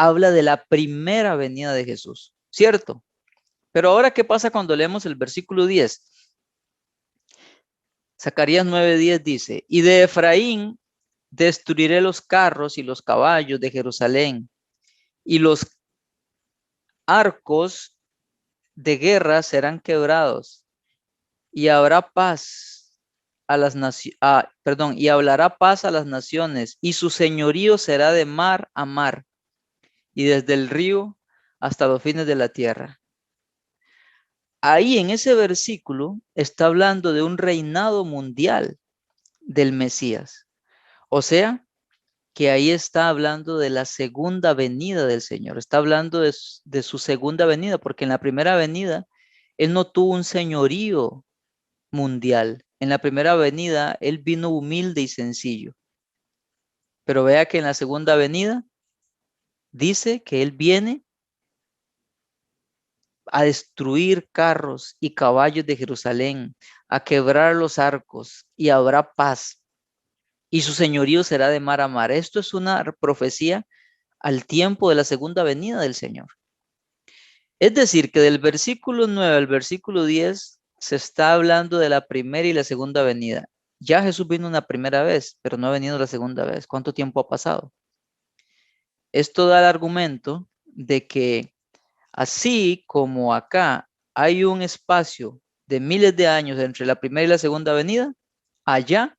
habla de la primera venida de Jesús, ¿cierto? Pero ahora, ¿qué pasa cuando leemos el versículo 10? Zacarías 9:10 dice, y de Efraín destruiré los carros y los caballos de Jerusalén, y los arcos de guerra serán quebrados, y habrá paz a las naciones, y hablará paz a las naciones, y su señorío será de mar a mar, y desde el río hasta los fines de la tierra. Ahí en ese versículo está hablando de un reinado mundial del Mesías. O sea, que ahí está hablando de la segunda venida del Señor. Está hablando de su segunda venida, porque en la primera venida, Él no tuvo un señorío mundial. En la primera venida, Él vino humilde y sencillo. Pero vea que en la segunda venida, dice que Él viene a destruir carros y caballos de Jerusalén, a quebrar los arcos, y habrá paz, y su señorío será de mar a mar. Esto es una profecía al tiempo de la segunda venida del Señor. Es decir, que del versículo 9 al versículo 10 se está hablando de la primera y la segunda venida. Ya Jesús vino una primera vez, pero no ha venido la segunda vez. ¿Cuánto tiempo ha pasado? Esto da el argumento de que así como acá hay un espacio de miles de años entre la primera y la segunda venida, allá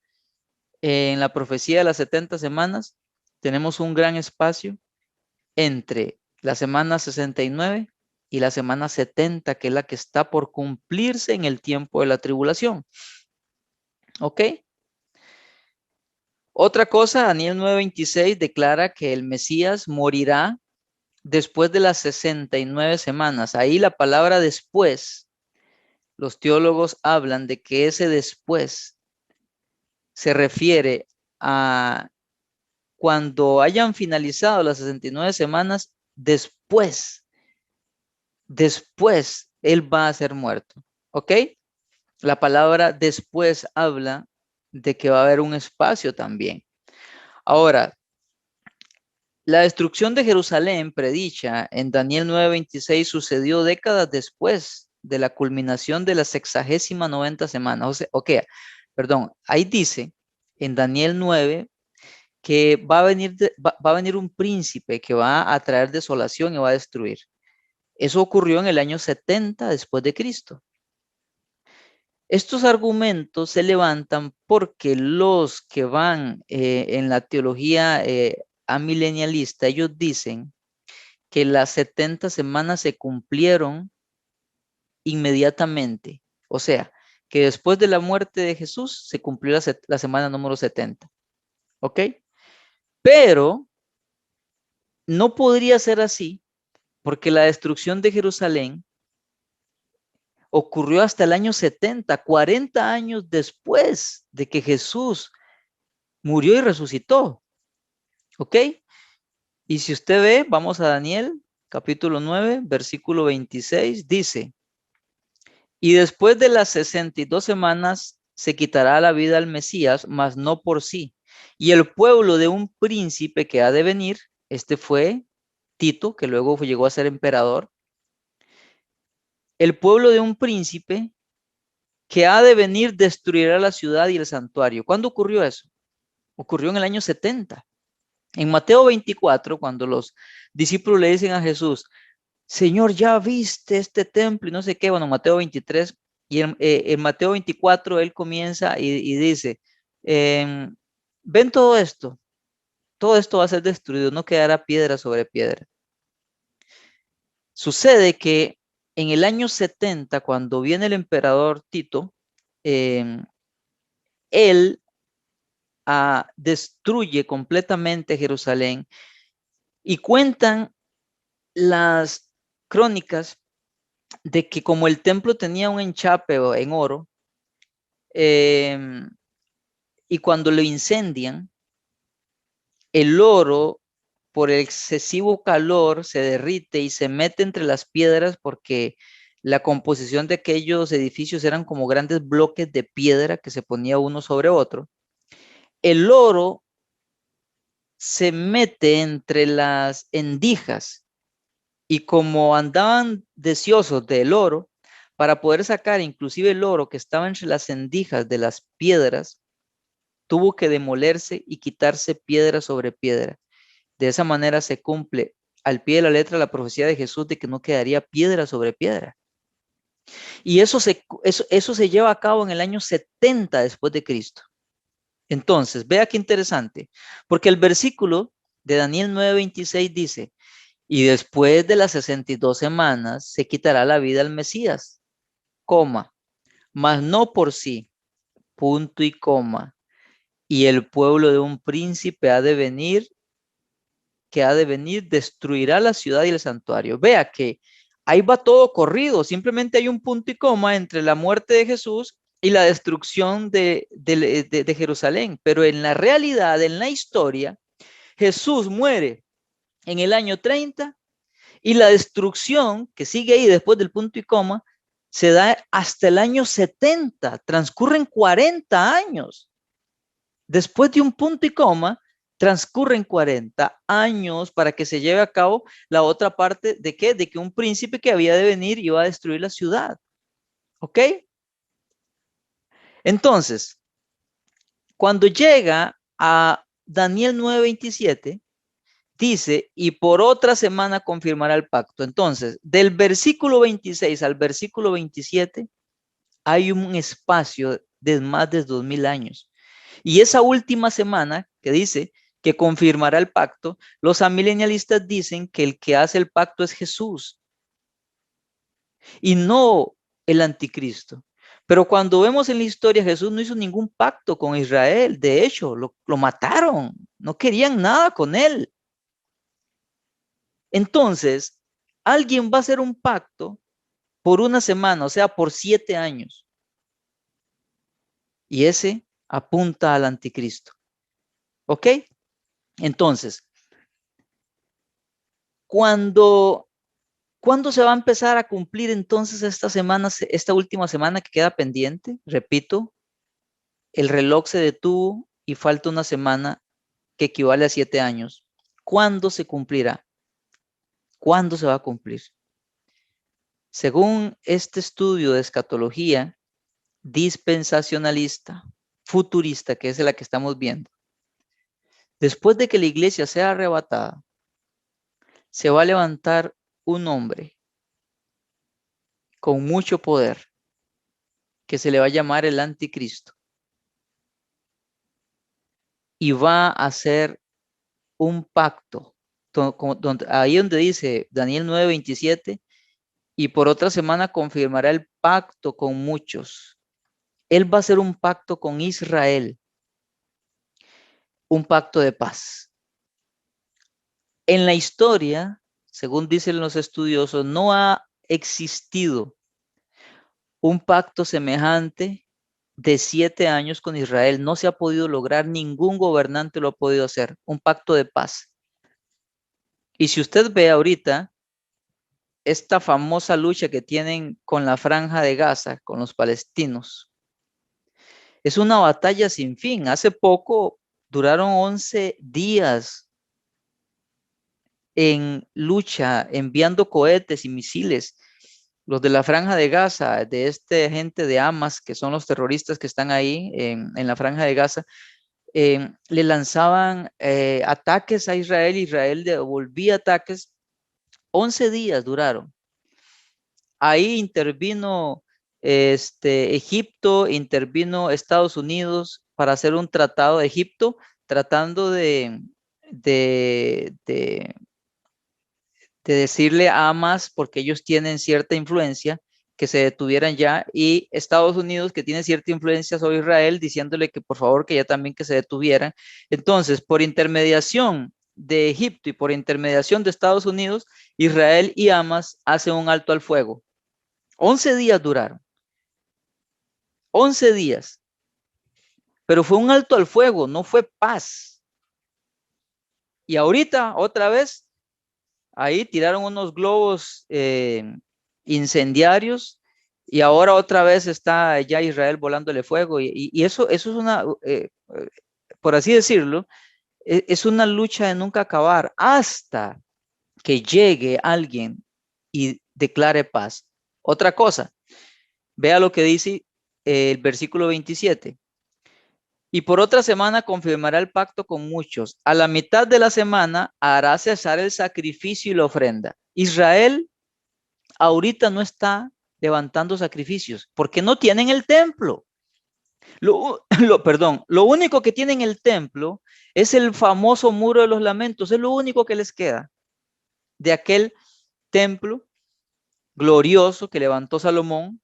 en la profecía de las 70 semanas tenemos un gran espacio entre la semana 69 y la semana 70, que es la que está por cumplirse en el tiempo de la tribulación. ¿Ok? Otra cosa, Daniel 9:26 declara que el Mesías morirá después de las 69 semanas. Ahí la palabra después, los teólogos hablan de que ese después se refiere a cuando hayan finalizado las 69 semanas, después él va a ser muerto. ¿Ok? La palabra después habla de que va a haber un espacio también. Ahora, la destrucción de Jerusalén predicha en Daniel 9:26 sucedió décadas después de la culminación de la 69ª semana. Ahí dice en Daniel 9 que va a venir un príncipe que va a traer desolación y va a destruir. Eso ocurrió en el año 70 después de Cristo. Estos argumentos se levantan porque los que van en la teología amilenialista, ellos dicen que las 70 semanas se cumplieron inmediatamente. O sea, que después de la muerte de Jesús se cumplió la semana número 70. ¿Ok? Pero no podría ser así porque la destrucción de Jerusalén ocurrió hasta el año 70, 40 años después de que Jesús murió y resucitó. ¿Ok? Y si usted ve, vamos a Daniel, capítulo 9, versículo 26, dice, y después de las 62 semanas se quitará la vida al Mesías, mas no por sí. Y el pueblo de un príncipe que ha de venir, este fue Tito, que luego llegó a ser emperador, el pueblo de un príncipe que ha de venir destruirá la ciudad y el santuario. ¿Cuándo ocurrió eso? Ocurrió en el año 70. En Mateo 24, cuando los discípulos le dicen a Jesús, Señor, ya viste este templo y no sé qué, bueno, Mateo 23, y en Mateo 24 él comienza y dice, ven todo esto va a ser destruido, no quedará piedra sobre piedra. Sucede que en el año 70, cuando viene el emperador Tito, él destruye completamente Jerusalén y cuentan las crónicas de que como el templo tenía un enchape en oro, y cuando lo incendian, el oro por el excesivo calor se derrite y se mete entre las piedras porque la composición de aquellos edificios eran como grandes bloques de piedra que se ponía uno sobre otro. El oro se mete entre las endijas y como andaban deseosos del oro, para poder sacar inclusive el oro que estaba entre las endijas de las piedras, tuvo que demolerse y quitarse piedra sobre piedra. De esa manera se cumple al pie de la letra la profecía de Jesús de que no quedaría piedra sobre piedra. Y eso se lleva a cabo en el año 70 después de Cristo. Entonces, vea qué interesante, porque el versículo de Daniel 9:26 dice, y después de las 62 semanas se quitará la vida al Mesías, coma, mas no por sí, punto y coma, y el pueblo de un príncipe que ha de venir, destruirá la ciudad y el santuario. Vea que ahí va todo corrido, simplemente hay un punto y coma entre la muerte de Jesús y la destrucción de Jerusalén, pero en la realidad, en la historia, Jesús muere en el año 30 y la destrucción que sigue ahí después del punto y coma se da hasta el año 70, transcurren 40 años. Después de un punto y coma, transcurren 40 años para que se lleve a cabo la otra parte de qué? De que un príncipe que había de venir iba a destruir la ciudad. ¿Ok? Entonces, cuando llega a Daniel 9:27, dice, y por otra semana confirmará el pacto. Entonces, del versículo 26 al versículo 27, hay un espacio de más de 2000 años. Y esa última semana que dice que confirmará el pacto, los amilenialistas dicen que el que hace el pacto es Jesús y no el anticristo. Pero cuando vemos en la historia, Jesús no hizo ningún pacto con Israel. De hecho, lo mataron. No querían nada con él. Entonces, alguien va a hacer un pacto por una semana, o sea, por 7 años. Y ese apunta al anticristo. ¿Ok? Entonces, ¿cuándo se va a empezar a cumplir entonces esta última semana que queda pendiente? Repito, el reloj se detuvo y falta una semana que equivale a 7 años. ¿Cuándo se cumplirá? ¿Cuándo se va a cumplir? Según este estudio de escatología dispensacionalista, futurista, que es la que estamos viendo, después de que la iglesia sea arrebatada, se va a levantar un hombre con mucho poder que se le va a llamar el anticristo y va a hacer un pacto, ahí donde dice Daniel 9:27, y por otra semana confirmará el pacto con muchos. Él va a hacer un pacto con Israel, un pacto de paz. En la historia, según dicen los estudiosos, no ha existido un pacto semejante de 7 años con Israel. No se ha podido lograr, ningún gobernante lo ha podido hacer, un pacto de paz. Y si usted ve ahorita esta famosa lucha que tienen con la Franja de Gaza, con los palestinos, es una batalla sin fin. Hace poco duraron 11 días en lucha, enviando cohetes y misiles. Los de la Franja de Gaza, de este gente de Hamas, que son los terroristas que están ahí en la Franja de Gaza, le lanzaban ataques a Israel. Israel devolvía ataques. 11 días duraron. Ahí intervino Egipto, intervino Estados Unidos para hacer un tratado de Egipto, tratando de, de, de decirle a Hamas, porque ellos tienen cierta influencia, que se detuvieran ya, y Estados Unidos, que tiene cierta influencia sobre Israel, diciéndole que por favor que ya también que se detuvieran. Entonces, por intermediación de Egipto y por intermediación de Estados Unidos, Israel y Hamas hacen un alto al fuego. 11 días duraron. 11 días. Pero fue un alto al fuego, no fue paz. Y ahorita, otra vez, ahí tiraron unos globos incendiarios y ahora otra vez está ya Israel volándole fuego. Y eso es una, por así decirlo, Es una lucha de nunca acabar hasta que llegue alguien y declare paz. Otra cosa, vea lo que dice el versículo 27. Y por otra semana confirmará el pacto con muchos. A la mitad de la semana hará cesar el sacrificio y la ofrenda. Israel ahorita no está levantando sacrificios porque no tienen el templo. Lo único que tienen el templo es el famoso muro de los lamentos. Es lo único que les queda de aquel templo glorioso que levantó Salomón,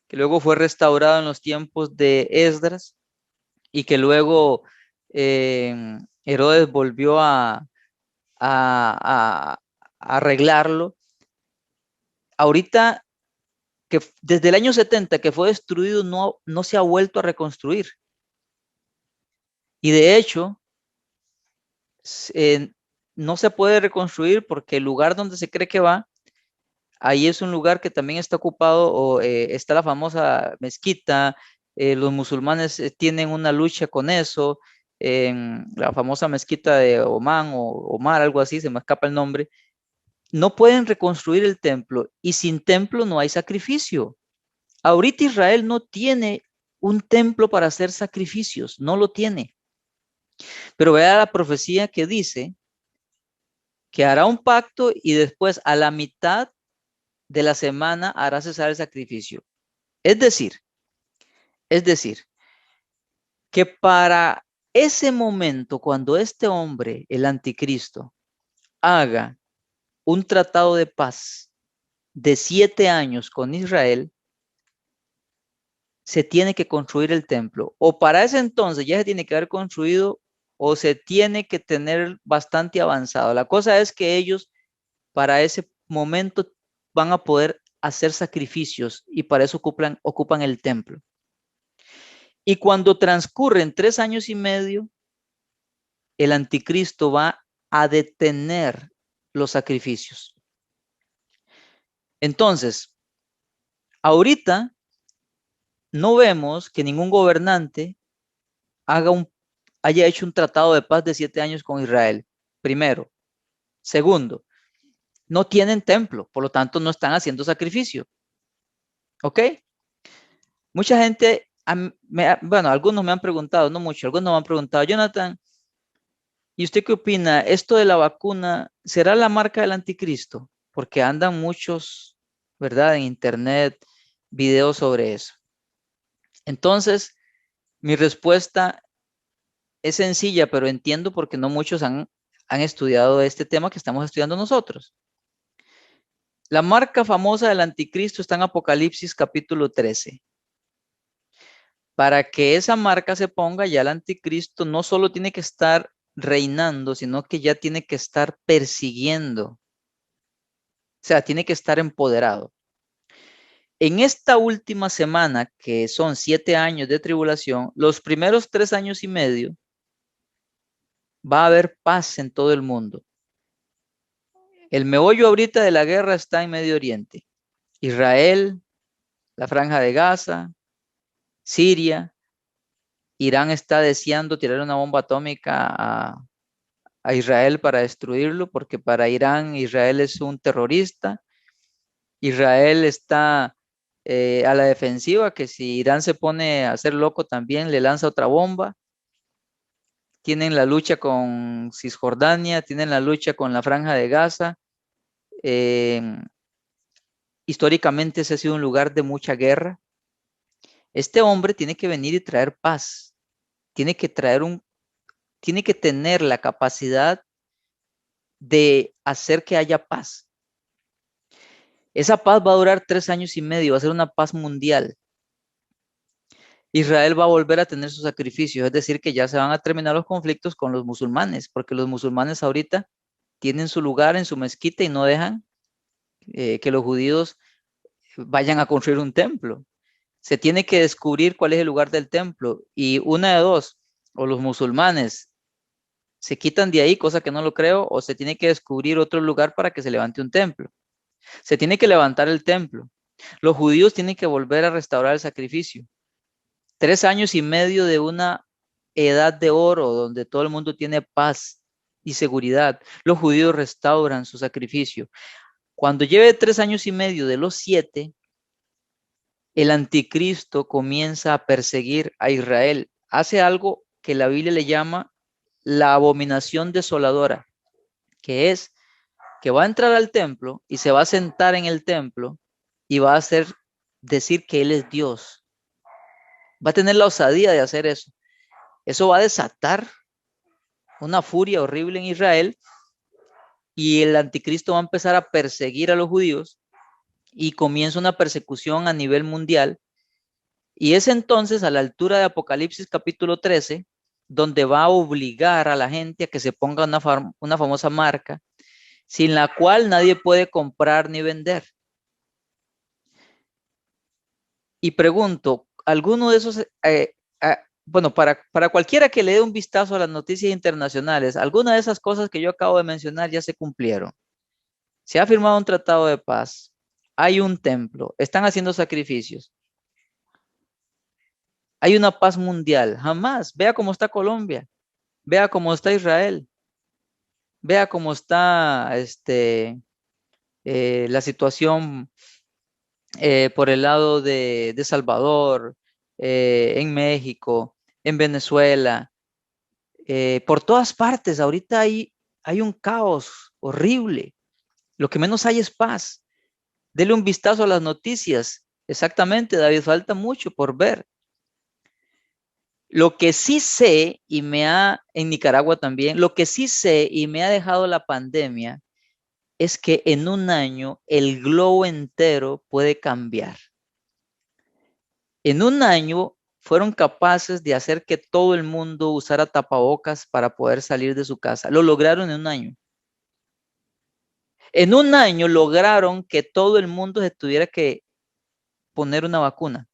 que luego fue restaurado en los tiempos de Esdras y que luego Herodes volvió a arreglarlo. Ahorita, que desde el año 70 que fue destruido, no se ha vuelto a reconstruir. Y de hecho, no se puede reconstruir porque el lugar donde se cree que va, ahí es un lugar que también está ocupado, o está la famosa mezquita. Los musulmanes tienen una lucha con eso, en la famosa mezquita de Omán o Omar, algo así, se me escapa el nombre. No pueden reconstruir el templo y sin templo no hay sacrificio. Ahorita Israel no tiene un templo para hacer sacrificios, no lo tiene. Pero vea la profecía que dice que hará un pacto y después a la mitad de la semana hará cesar el sacrificio. Es decir, que para ese momento, cuando este hombre, el anticristo, haga un tratado de paz de 7 años con Israel, se tiene que construir el templo. O para ese entonces ya se tiene que haber construido o se tiene que tener bastante avanzado. La cosa es que ellos para ese momento van a poder hacer sacrificios y para eso ocupan el templo. Y cuando transcurren 3 años y medio, el anticristo va a detener los sacrificios. Entonces, ahorita no vemos que ningún gobernante haya hecho un tratado de paz de 7 años con Israel. Primero. Segundo, no tienen templo, por lo tanto no están haciendo sacrificio. ¿Ok? Mucha gente, bueno, algunos me han preguntado, no mucho, algunos me han preguntado, Jonathan, ¿y usted qué opina? ¿Esto de la vacuna será la marca del anticristo? Porque andan muchos, ¿verdad? En internet, videos sobre eso. Entonces, mi respuesta es sencilla, pero entiendo porque no muchos han estudiado este tema que estamos estudiando nosotros. La marca famosa del anticristo está en Apocalipsis capítulo 13. Para que esa marca se ponga, ya el anticristo no solo tiene que estar reinando, sino que ya tiene que estar persiguiendo. O sea, tiene que estar empoderado. En esta última semana, que son 7 años de tribulación, los primeros 3 años y medio, va a haber paz en todo el mundo. El meollo ahorita de la guerra está en Medio Oriente. Israel, la Franja de Gaza, Siria. Irán está deseando tirar una bomba atómica a Israel para destruirlo, porque para Irán, Israel es un terrorista. Israel está a la defensiva, que si Irán se pone a hacer loco también, le lanza otra bomba. Tienen la lucha con Cisjordania, tienen la lucha con la Franja de Gaza. Históricamente ese ha sido un lugar de mucha guerra. Este hombre tiene que venir y traer paz. Tiene que tener la capacidad de hacer que haya paz. Esa paz va a durar 3 años y medio, va a ser una paz mundial. Israel va a volver a tener sus sacrificios, es decir, que ya se van a terminar los conflictos con los musulmanes, porque los musulmanes ahorita tienen su lugar en su mezquita y no dejan que los judíos vayan a construir un templo. Se tiene que descubrir cuál es el lugar del templo y una de dos, o los musulmanes se quitan de ahí, cosa que no lo creo, o se tiene que descubrir otro lugar para que se levante un templo. Se tiene que levantar el templo. Los judíos tienen que volver a restaurar el sacrificio. 3 años y medio de una edad de oro, donde todo el mundo tiene paz y seguridad. Los judíos restauran su sacrificio. Cuando lleve 3 años y medio de los 7, el anticristo comienza a perseguir a Israel. Hace algo que la Biblia le llama la abominación desoladora, que es que va a entrar al templo y se va a sentar en el templo y va a decir que él es Dios. Va a tener la osadía de hacer eso. Eso va a desatar una furia horrible en Israel y el anticristo va a empezar a perseguir a los judíos y comienza una persecución a nivel mundial. Y es entonces a la altura de Apocalipsis capítulo 13, donde va a obligar a la gente a que se ponga una famosa marca, sin la cual nadie puede comprar ni vender. Y pregunto, ¿alguno de esos, bueno, para cualquiera que le dé un vistazo a las noticias internacionales, alguna de esas cosas que yo acabo de mencionar ya se cumplieron? Se ha firmado un tratado de paz, hay un templo, están haciendo sacrificios, hay una paz mundial. Jamás. Vea cómo está Colombia, vea cómo está Israel, vea cómo está la situación por el lado de Salvador, en México, en Venezuela, por todas partes. Ahorita hay un caos horrible. Lo que menos hay es paz. Dele un vistazo a las noticias. Exactamente, David, falta mucho por ver. Lo que sí sé, en Nicaragua también, lo que sí sé y me ha dejado la pandemia es que en un año el globo entero puede cambiar. En un año fueron capaces de hacer que todo el mundo usara tapabocas para poder salir de su casa. Lo lograron en un año. En un año lograron que todo el mundo se tuviera que poner una vacuna.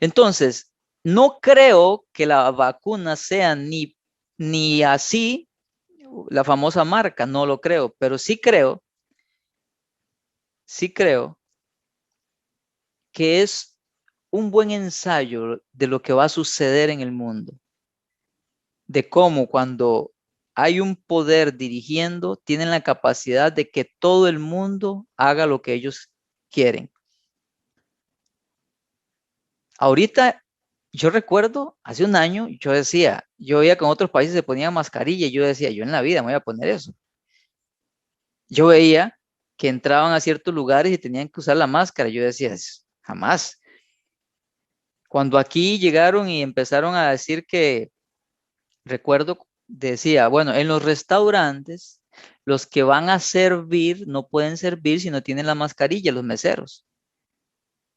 Entonces, no creo que la vacuna sea ni así la famosa marca, no lo creo, pero sí creo que es un buen ensayo de lo que va a suceder en el mundo, de cómo cuando hay un poder dirigiendo, tienen la capacidad de que todo el mundo haga lo que ellos quieren. Ahorita, yo recuerdo, hace un año, yo veía que en otros países se ponían mascarilla y yo decía, yo en la vida me voy a poner eso. Yo veía que entraban a ciertos lugares y tenían que usar la máscara. Yo decía, jamás. Cuando aquí llegaron y empezaron a decir que, recuerdo, decía, bueno, en los restaurantes, los que van a servir no pueden servir si no tienen la mascarilla, los meseros.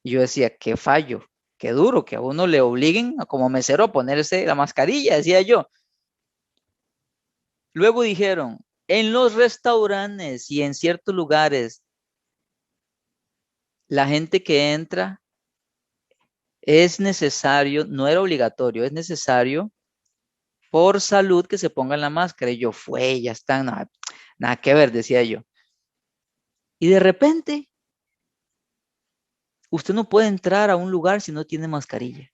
Y yo decía, qué fallo, qué duro, que a uno le obliguen como mesero a ponerse la mascarilla, decía yo. Luego dijeron, en los restaurantes y en ciertos lugares, la gente que entra es necesario, no era obligatorio, es necesario por salud que se pongan la máscara. Y yo, ya están, nada que ver, decía yo. Y de repente, usted no puede entrar a un lugar si no tiene mascarilla.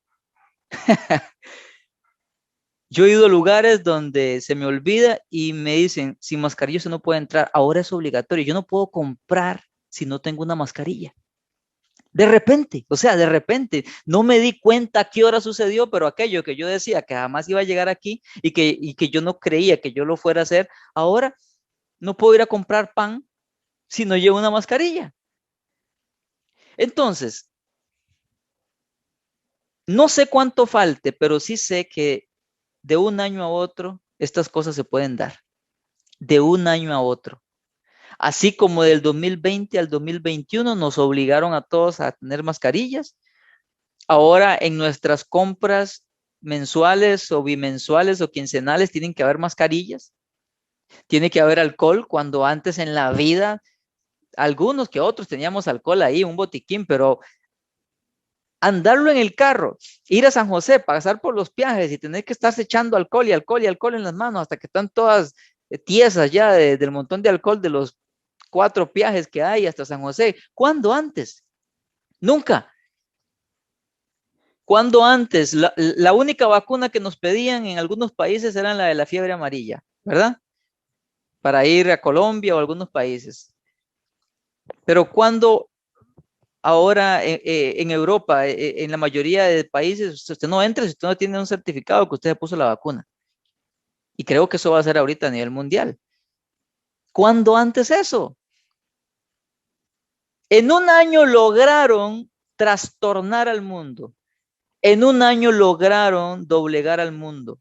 Yo he ido a lugares donde se me olvida y me dicen, sin mascarilla usted no puede entrar. Ahora es obligatorio. Yo no puedo comprar si no tengo una mascarilla. De repente, no me di cuenta a qué hora sucedió, pero aquello que yo decía que jamás iba a llegar aquí y que yo no creía que yo lo fuera a hacer, ahora no puedo ir a comprar pan si no llevo una mascarilla. Entonces, no sé cuánto falte, pero sí sé que de un año a otro estas cosas se pueden dar. De un año a otro. Así como del 2020 al 2021 nos obligaron a todos a tener mascarillas. Ahora en nuestras compras mensuales o bimensuales o quincenales tienen que haber mascarillas. Tiene que haber alcohol cuando antes en la vida, algunos que otros teníamos alcohol ahí, un botiquín, pero andarlo en el carro, ir a San José, pasar por los peajes y tener que estarse echando alcohol y alcohol y alcohol en las manos hasta que están todas tiesas ya del montón de alcohol de los 4 peajes que hay hasta San José. ¿Cuándo antes? Nunca. Cuando antes, la única vacuna que nos pedían en algunos países era la de la fiebre amarilla, ¿verdad? Para ir a Colombia o a algunos países. Pero cuando ahora en Europa, en la mayoría de países, usted no entra si usted no tiene un certificado que usted se puso la vacuna. Y creo que eso va a ser ahorita a nivel mundial. ¿Cuándo antes eso? En un año lograron trastornar al mundo. En un año lograron doblegar al mundo.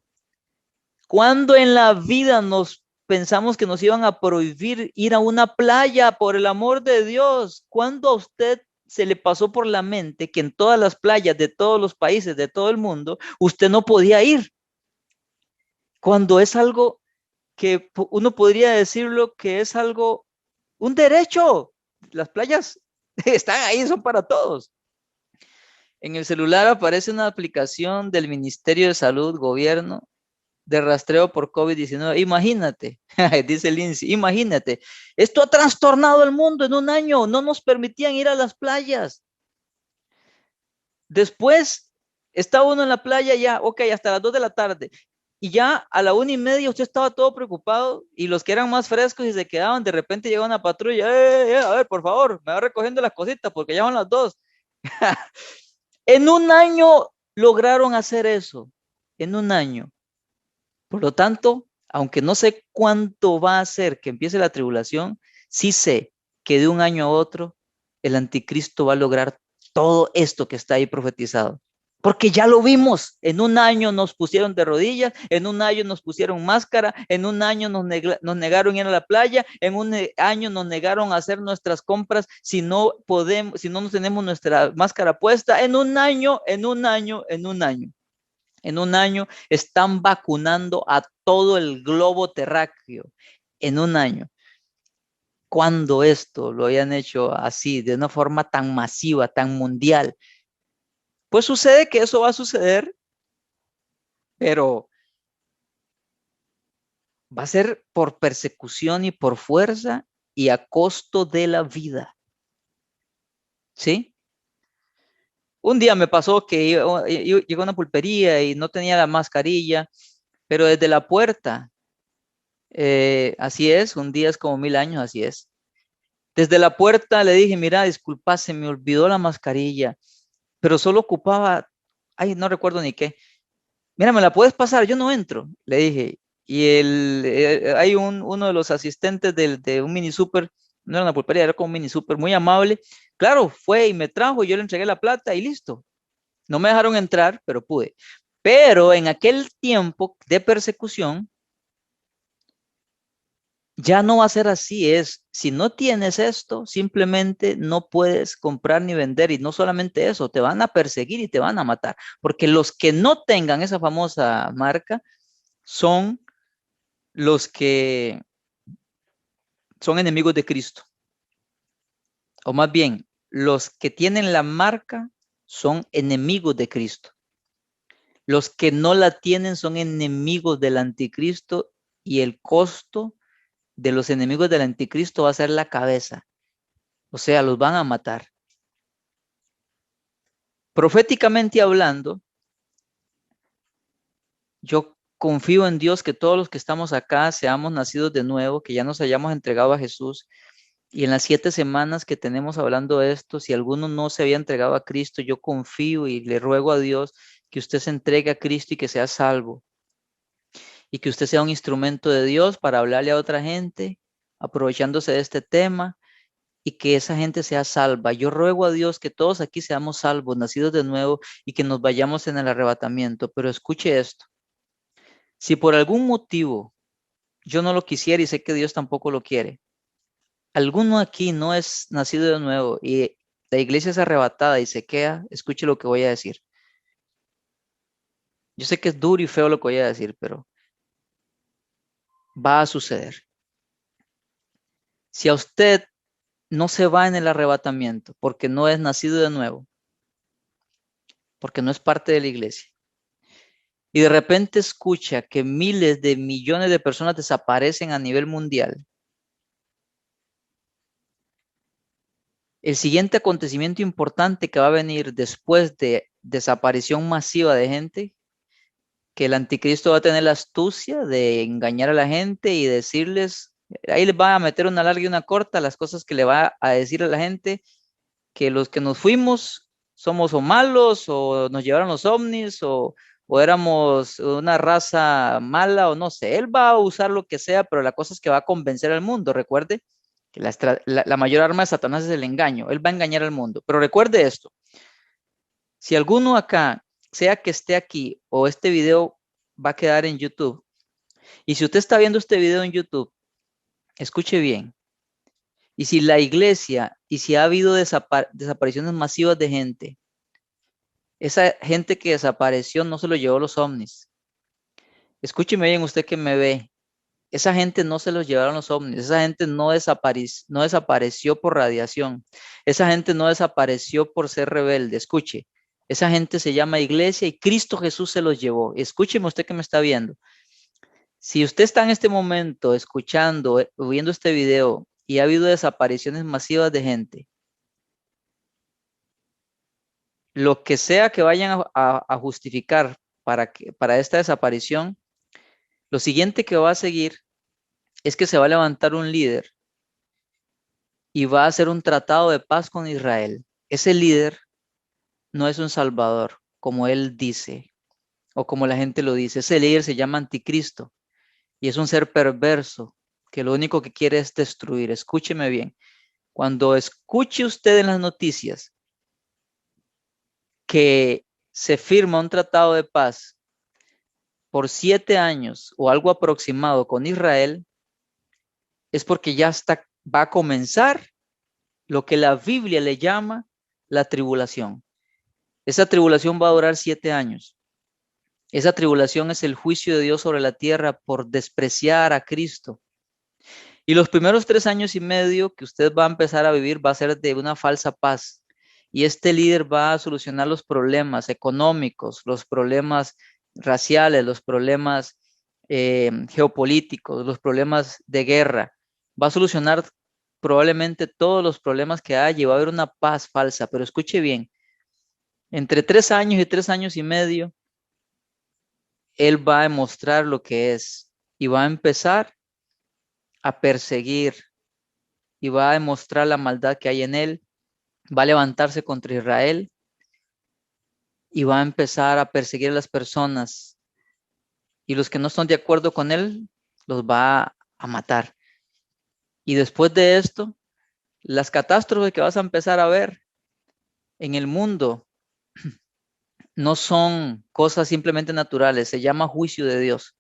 ¿Cuándo en la vida nos pensamos que nos iban a prohibir ir a una playa, por el amor de Dios? ¿Cuándo a usted se le pasó por la mente que en todas las playas de todos los países, de todo el mundo, usted no podía ir? Cuando es algo que uno podría decirlo que es algo, un derecho. Las playas están ahí, son para todos. En el celular aparece una aplicación del Ministerio de Salud, gobierno, de rastreo por COVID-19. Imagínate, dice Lindsay, imagínate, esto ha trastornado el mundo en un año, no nos permitían ir a las playas. Después, está uno en la playa ya, ok, hasta las 2 de la tarde, y ya a la 1:30 usted estaba todo preocupado, y los que eran más frescos y se quedaban, de repente llegaba una patrulla, a ver, por favor, me va recogiendo las cositas, porque ya van las 2. En un año lograron hacer eso, en un año. Por lo tanto, aunque no sé cuánto va a ser que empiece la tribulación, sí sé que de un año a otro el anticristo va a lograr todo esto que está ahí profetizado. Porque ya lo vimos, en un año nos pusieron de rodillas, en un año nos pusieron máscara, en un año nos negaron ir a la playa, en un año nos negaron hacer nuestras compras si no podemos, si no nos tenemos nuestra máscara puesta, en un año, en un año, en un año. En un año están vacunando a todo el globo terráqueo. En un año. Cuando esto lo hayan hecho así, de una forma tan masiva, tan mundial, pues sucede que eso va a suceder, pero va a ser por persecución y por fuerza y a costo de la vida. ¿Sí? Un día me pasó que llegó a una pulpería y no tenía la mascarilla, pero desde la puerta, así es, un día es como 1000 años, así es. Desde la puerta le dije, mira, disculpa, se me olvidó la mascarilla, pero solo ocupaba, ay, no recuerdo ni qué. Mira, ¿me la puedes pasar? Yo no entro, le dije. Y hay uno de los asistentes de un mini super, no era una pulpería, era como un mini super, muy amable. Claro, fue y me trajo, y yo le entregué la plata y listo. No me dejaron entrar, pero pude. Pero en aquel tiempo de persecución, ya no va a ser así, si no tienes esto, simplemente no puedes comprar ni vender, y no solamente eso, te van a perseguir y te van a matar, porque los que no tengan esa famosa marca son los que son enemigos de Cristo, o más bien, los que tienen la marca son enemigos de Cristo. Los que no la tienen son enemigos del anticristo, y el costo de los enemigos del anticristo va a ser la cabeza. O sea, los van a matar. Proféticamente hablando, yo confío en Dios que todos los que estamos acá seamos nacidos de nuevo, que ya nos hayamos entregado a Jesús. Y en las 7 semanas que tenemos hablando de esto, si alguno no se había entregado a Cristo, yo confío y le ruego a Dios que usted se entregue a Cristo y que sea salvo. Y que usted sea un instrumento de Dios para hablarle a otra gente, aprovechándose de este tema, y que esa gente sea salva. Yo ruego a Dios que todos aquí seamos salvos, nacidos de nuevo, y que nos vayamos en el arrebatamiento. Pero escuche esto. Si por algún motivo yo no lo quisiera, y sé que Dios tampoco lo quiere, alguno aquí no es nacido de nuevo y la iglesia es arrebatada y se queda, escuche lo que voy a decir. Yo sé que es duro y feo lo que voy a decir, pero va a suceder. Si a usted no se va en el arrebatamiento porque no es nacido de nuevo, porque no es parte de la iglesia, y de repente escucha que miles de millones de personas desaparecen a nivel mundial, El siguiente acontecimiento importante que va a venir después de desaparición masiva de gente, que el anticristo va a tener la astucia de engañar a la gente y decirles, ahí les va a meter una larga y una corta, las cosas que le va a decir a la gente, que los que nos fuimos somos o malos o nos llevaron los ovnis o éramos una raza mala o no sé, él va a usar lo que sea, pero la cosa es que va a convencer al mundo. Recuerde que la mayor arma de Satanás es el engaño, él va a engañar al mundo. Pero recuerde esto, si alguno acá, sea que esté aquí o este video va a quedar en YouTube, y si usted está viendo este video en YouTube, escuche bien, y si la iglesia, y si ha habido desapariciones masivas de gente, esa gente que desapareció no se lo llevó los ovnis. Escúcheme bien usted que me ve. Esa gente no se los llevaron los ovnis. Esa gente no desapareció por radiación. Esa gente no desapareció por ser rebelde. Escuche, esa gente se llama iglesia y Cristo Jesús se los llevó. Escúcheme usted que me está viendo. Si usted está en este momento escuchando o viendo este video y ha habido desapariciones masivas de gente, lo que sea que vayan a justificar para esta desaparición, lo siguiente que va a seguir es que se va a levantar un líder y va a hacer un tratado de paz con Israel. Ese líder no es un salvador, como él dice, o como la gente lo dice. Ese líder se llama anticristo y es un ser perverso que lo único que quiere es destruir. Escúcheme bien. Cuando escuche usted en las noticias que se firma un tratado de paz por 7 años o algo aproximado con Israel, es porque ya va a comenzar lo que la Biblia le llama la tribulación. Esa tribulación va a durar 7 años. Esa tribulación es el juicio de Dios sobre la tierra por despreciar a Cristo. Y los primeros 3 años y medio que usted va a empezar a vivir va a ser de una falsa paz. Y este líder va a solucionar los problemas económicos, los problemas raciales, los problemas geopolíticos, los problemas de guerra. Va a solucionar probablemente todos los problemas que haya y va a haber una paz falsa. Pero escuche bien, entre 3 años y 3 años y medio, él va a demostrar lo que es y va a empezar a perseguir y va a demostrar la maldad que hay en él, va a levantarse contra Israel y va a empezar a perseguir a las personas y los que no están de acuerdo con él los va a matar. Y después de esto, las catástrofes que vas a empezar a ver en el mundo no son cosas simplemente naturales, se llama juicio de Dios.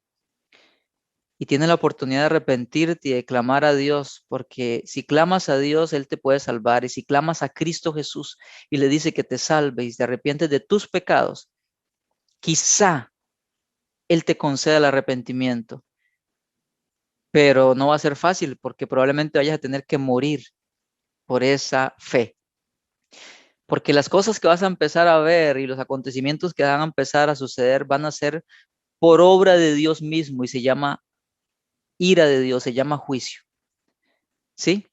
Y tienes la oportunidad de arrepentirte y de clamar a Dios, porque si clamas a Dios, Él te puede salvar. Y si clamas a Cristo Jesús y le dice que te salve y te arrepientes de tus pecados, quizá Él te conceda el arrepentimiento. Pero no va a ser fácil porque probablemente vayas a tener que morir por esa fe. Porque las cosas que vas a empezar a ver y los acontecimientos que van a empezar a suceder van a ser por obra de Dios mismo y se llama ira de Dios, se llama juicio. ¿Sí?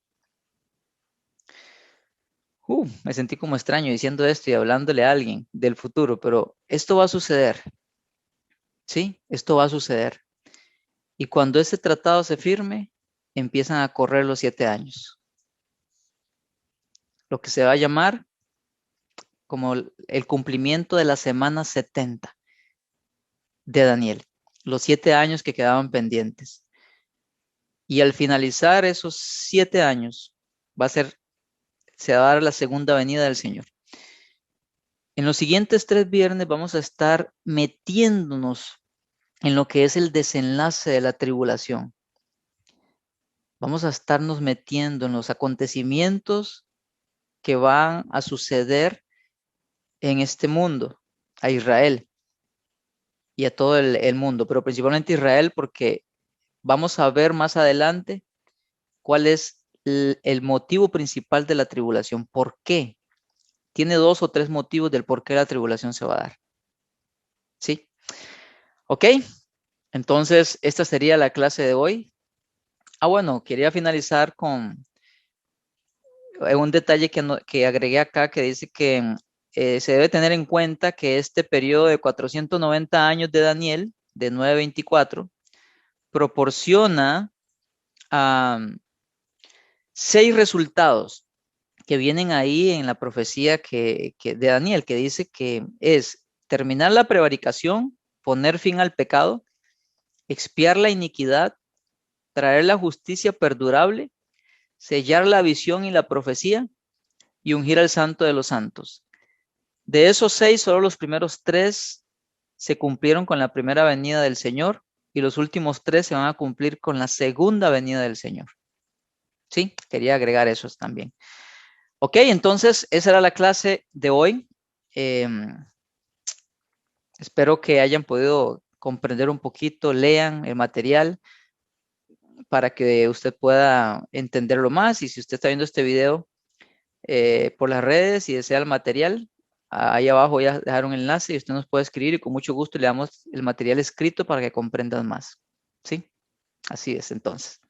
Me sentí como extraño diciendo esto y hablándole a alguien del futuro, pero esto va a suceder. ¿Sí? Esto va a suceder. Y cuando ese tratado se firme, empiezan a correr los 7 años. Lo que se va a llamar como el cumplimiento de la semana 70 de Daniel. Los 7 años que quedaban pendientes. Y al finalizar esos 7 años, se va a dar la segunda venida del Señor. En los siguientes 3 viernes vamos a estar metiéndonos en lo que es el desenlace de la tribulación. Vamos a estarnos metiendo en los acontecimientos que van a suceder en este mundo, a Israel y a todo el mundo, pero principalmente Israel porque vamos a ver más adelante cuál es el motivo principal de la tribulación. ¿Por qué? Tiene 2 o 3 motivos del por qué la tribulación se va a dar. ¿Sí? ¿Ok? Entonces, esta sería la clase de hoy. Bueno, quería finalizar con un detalle que agregué acá que dice que se debe tener en cuenta que este periodo de 490 años de Daniel, de 9:24, proporciona 6 resultados que vienen ahí en la profecía de Daniel, que dice que es terminar la prevaricación, poner fin al pecado, expiar la iniquidad, traer la justicia perdurable, sellar la visión y la profecía y ungir al santo de los santos. De esos 6, solo los primeros 3 se cumplieron con la primera venida del Señor y los últimos 3 se van a cumplir con la segunda venida del Señor. Sí, quería agregar eso también. Ok, entonces esa era la clase de hoy. Espero que hayan podido comprender un poquito, lean el material para que usted pueda entenderlo más. Y si usted está viendo este video por las redes y desea el material, ahí abajo voy a dejar un enlace y usted nos puede escribir y con mucho gusto le damos el material escrito para que comprendan más. ¿Sí? Así es entonces.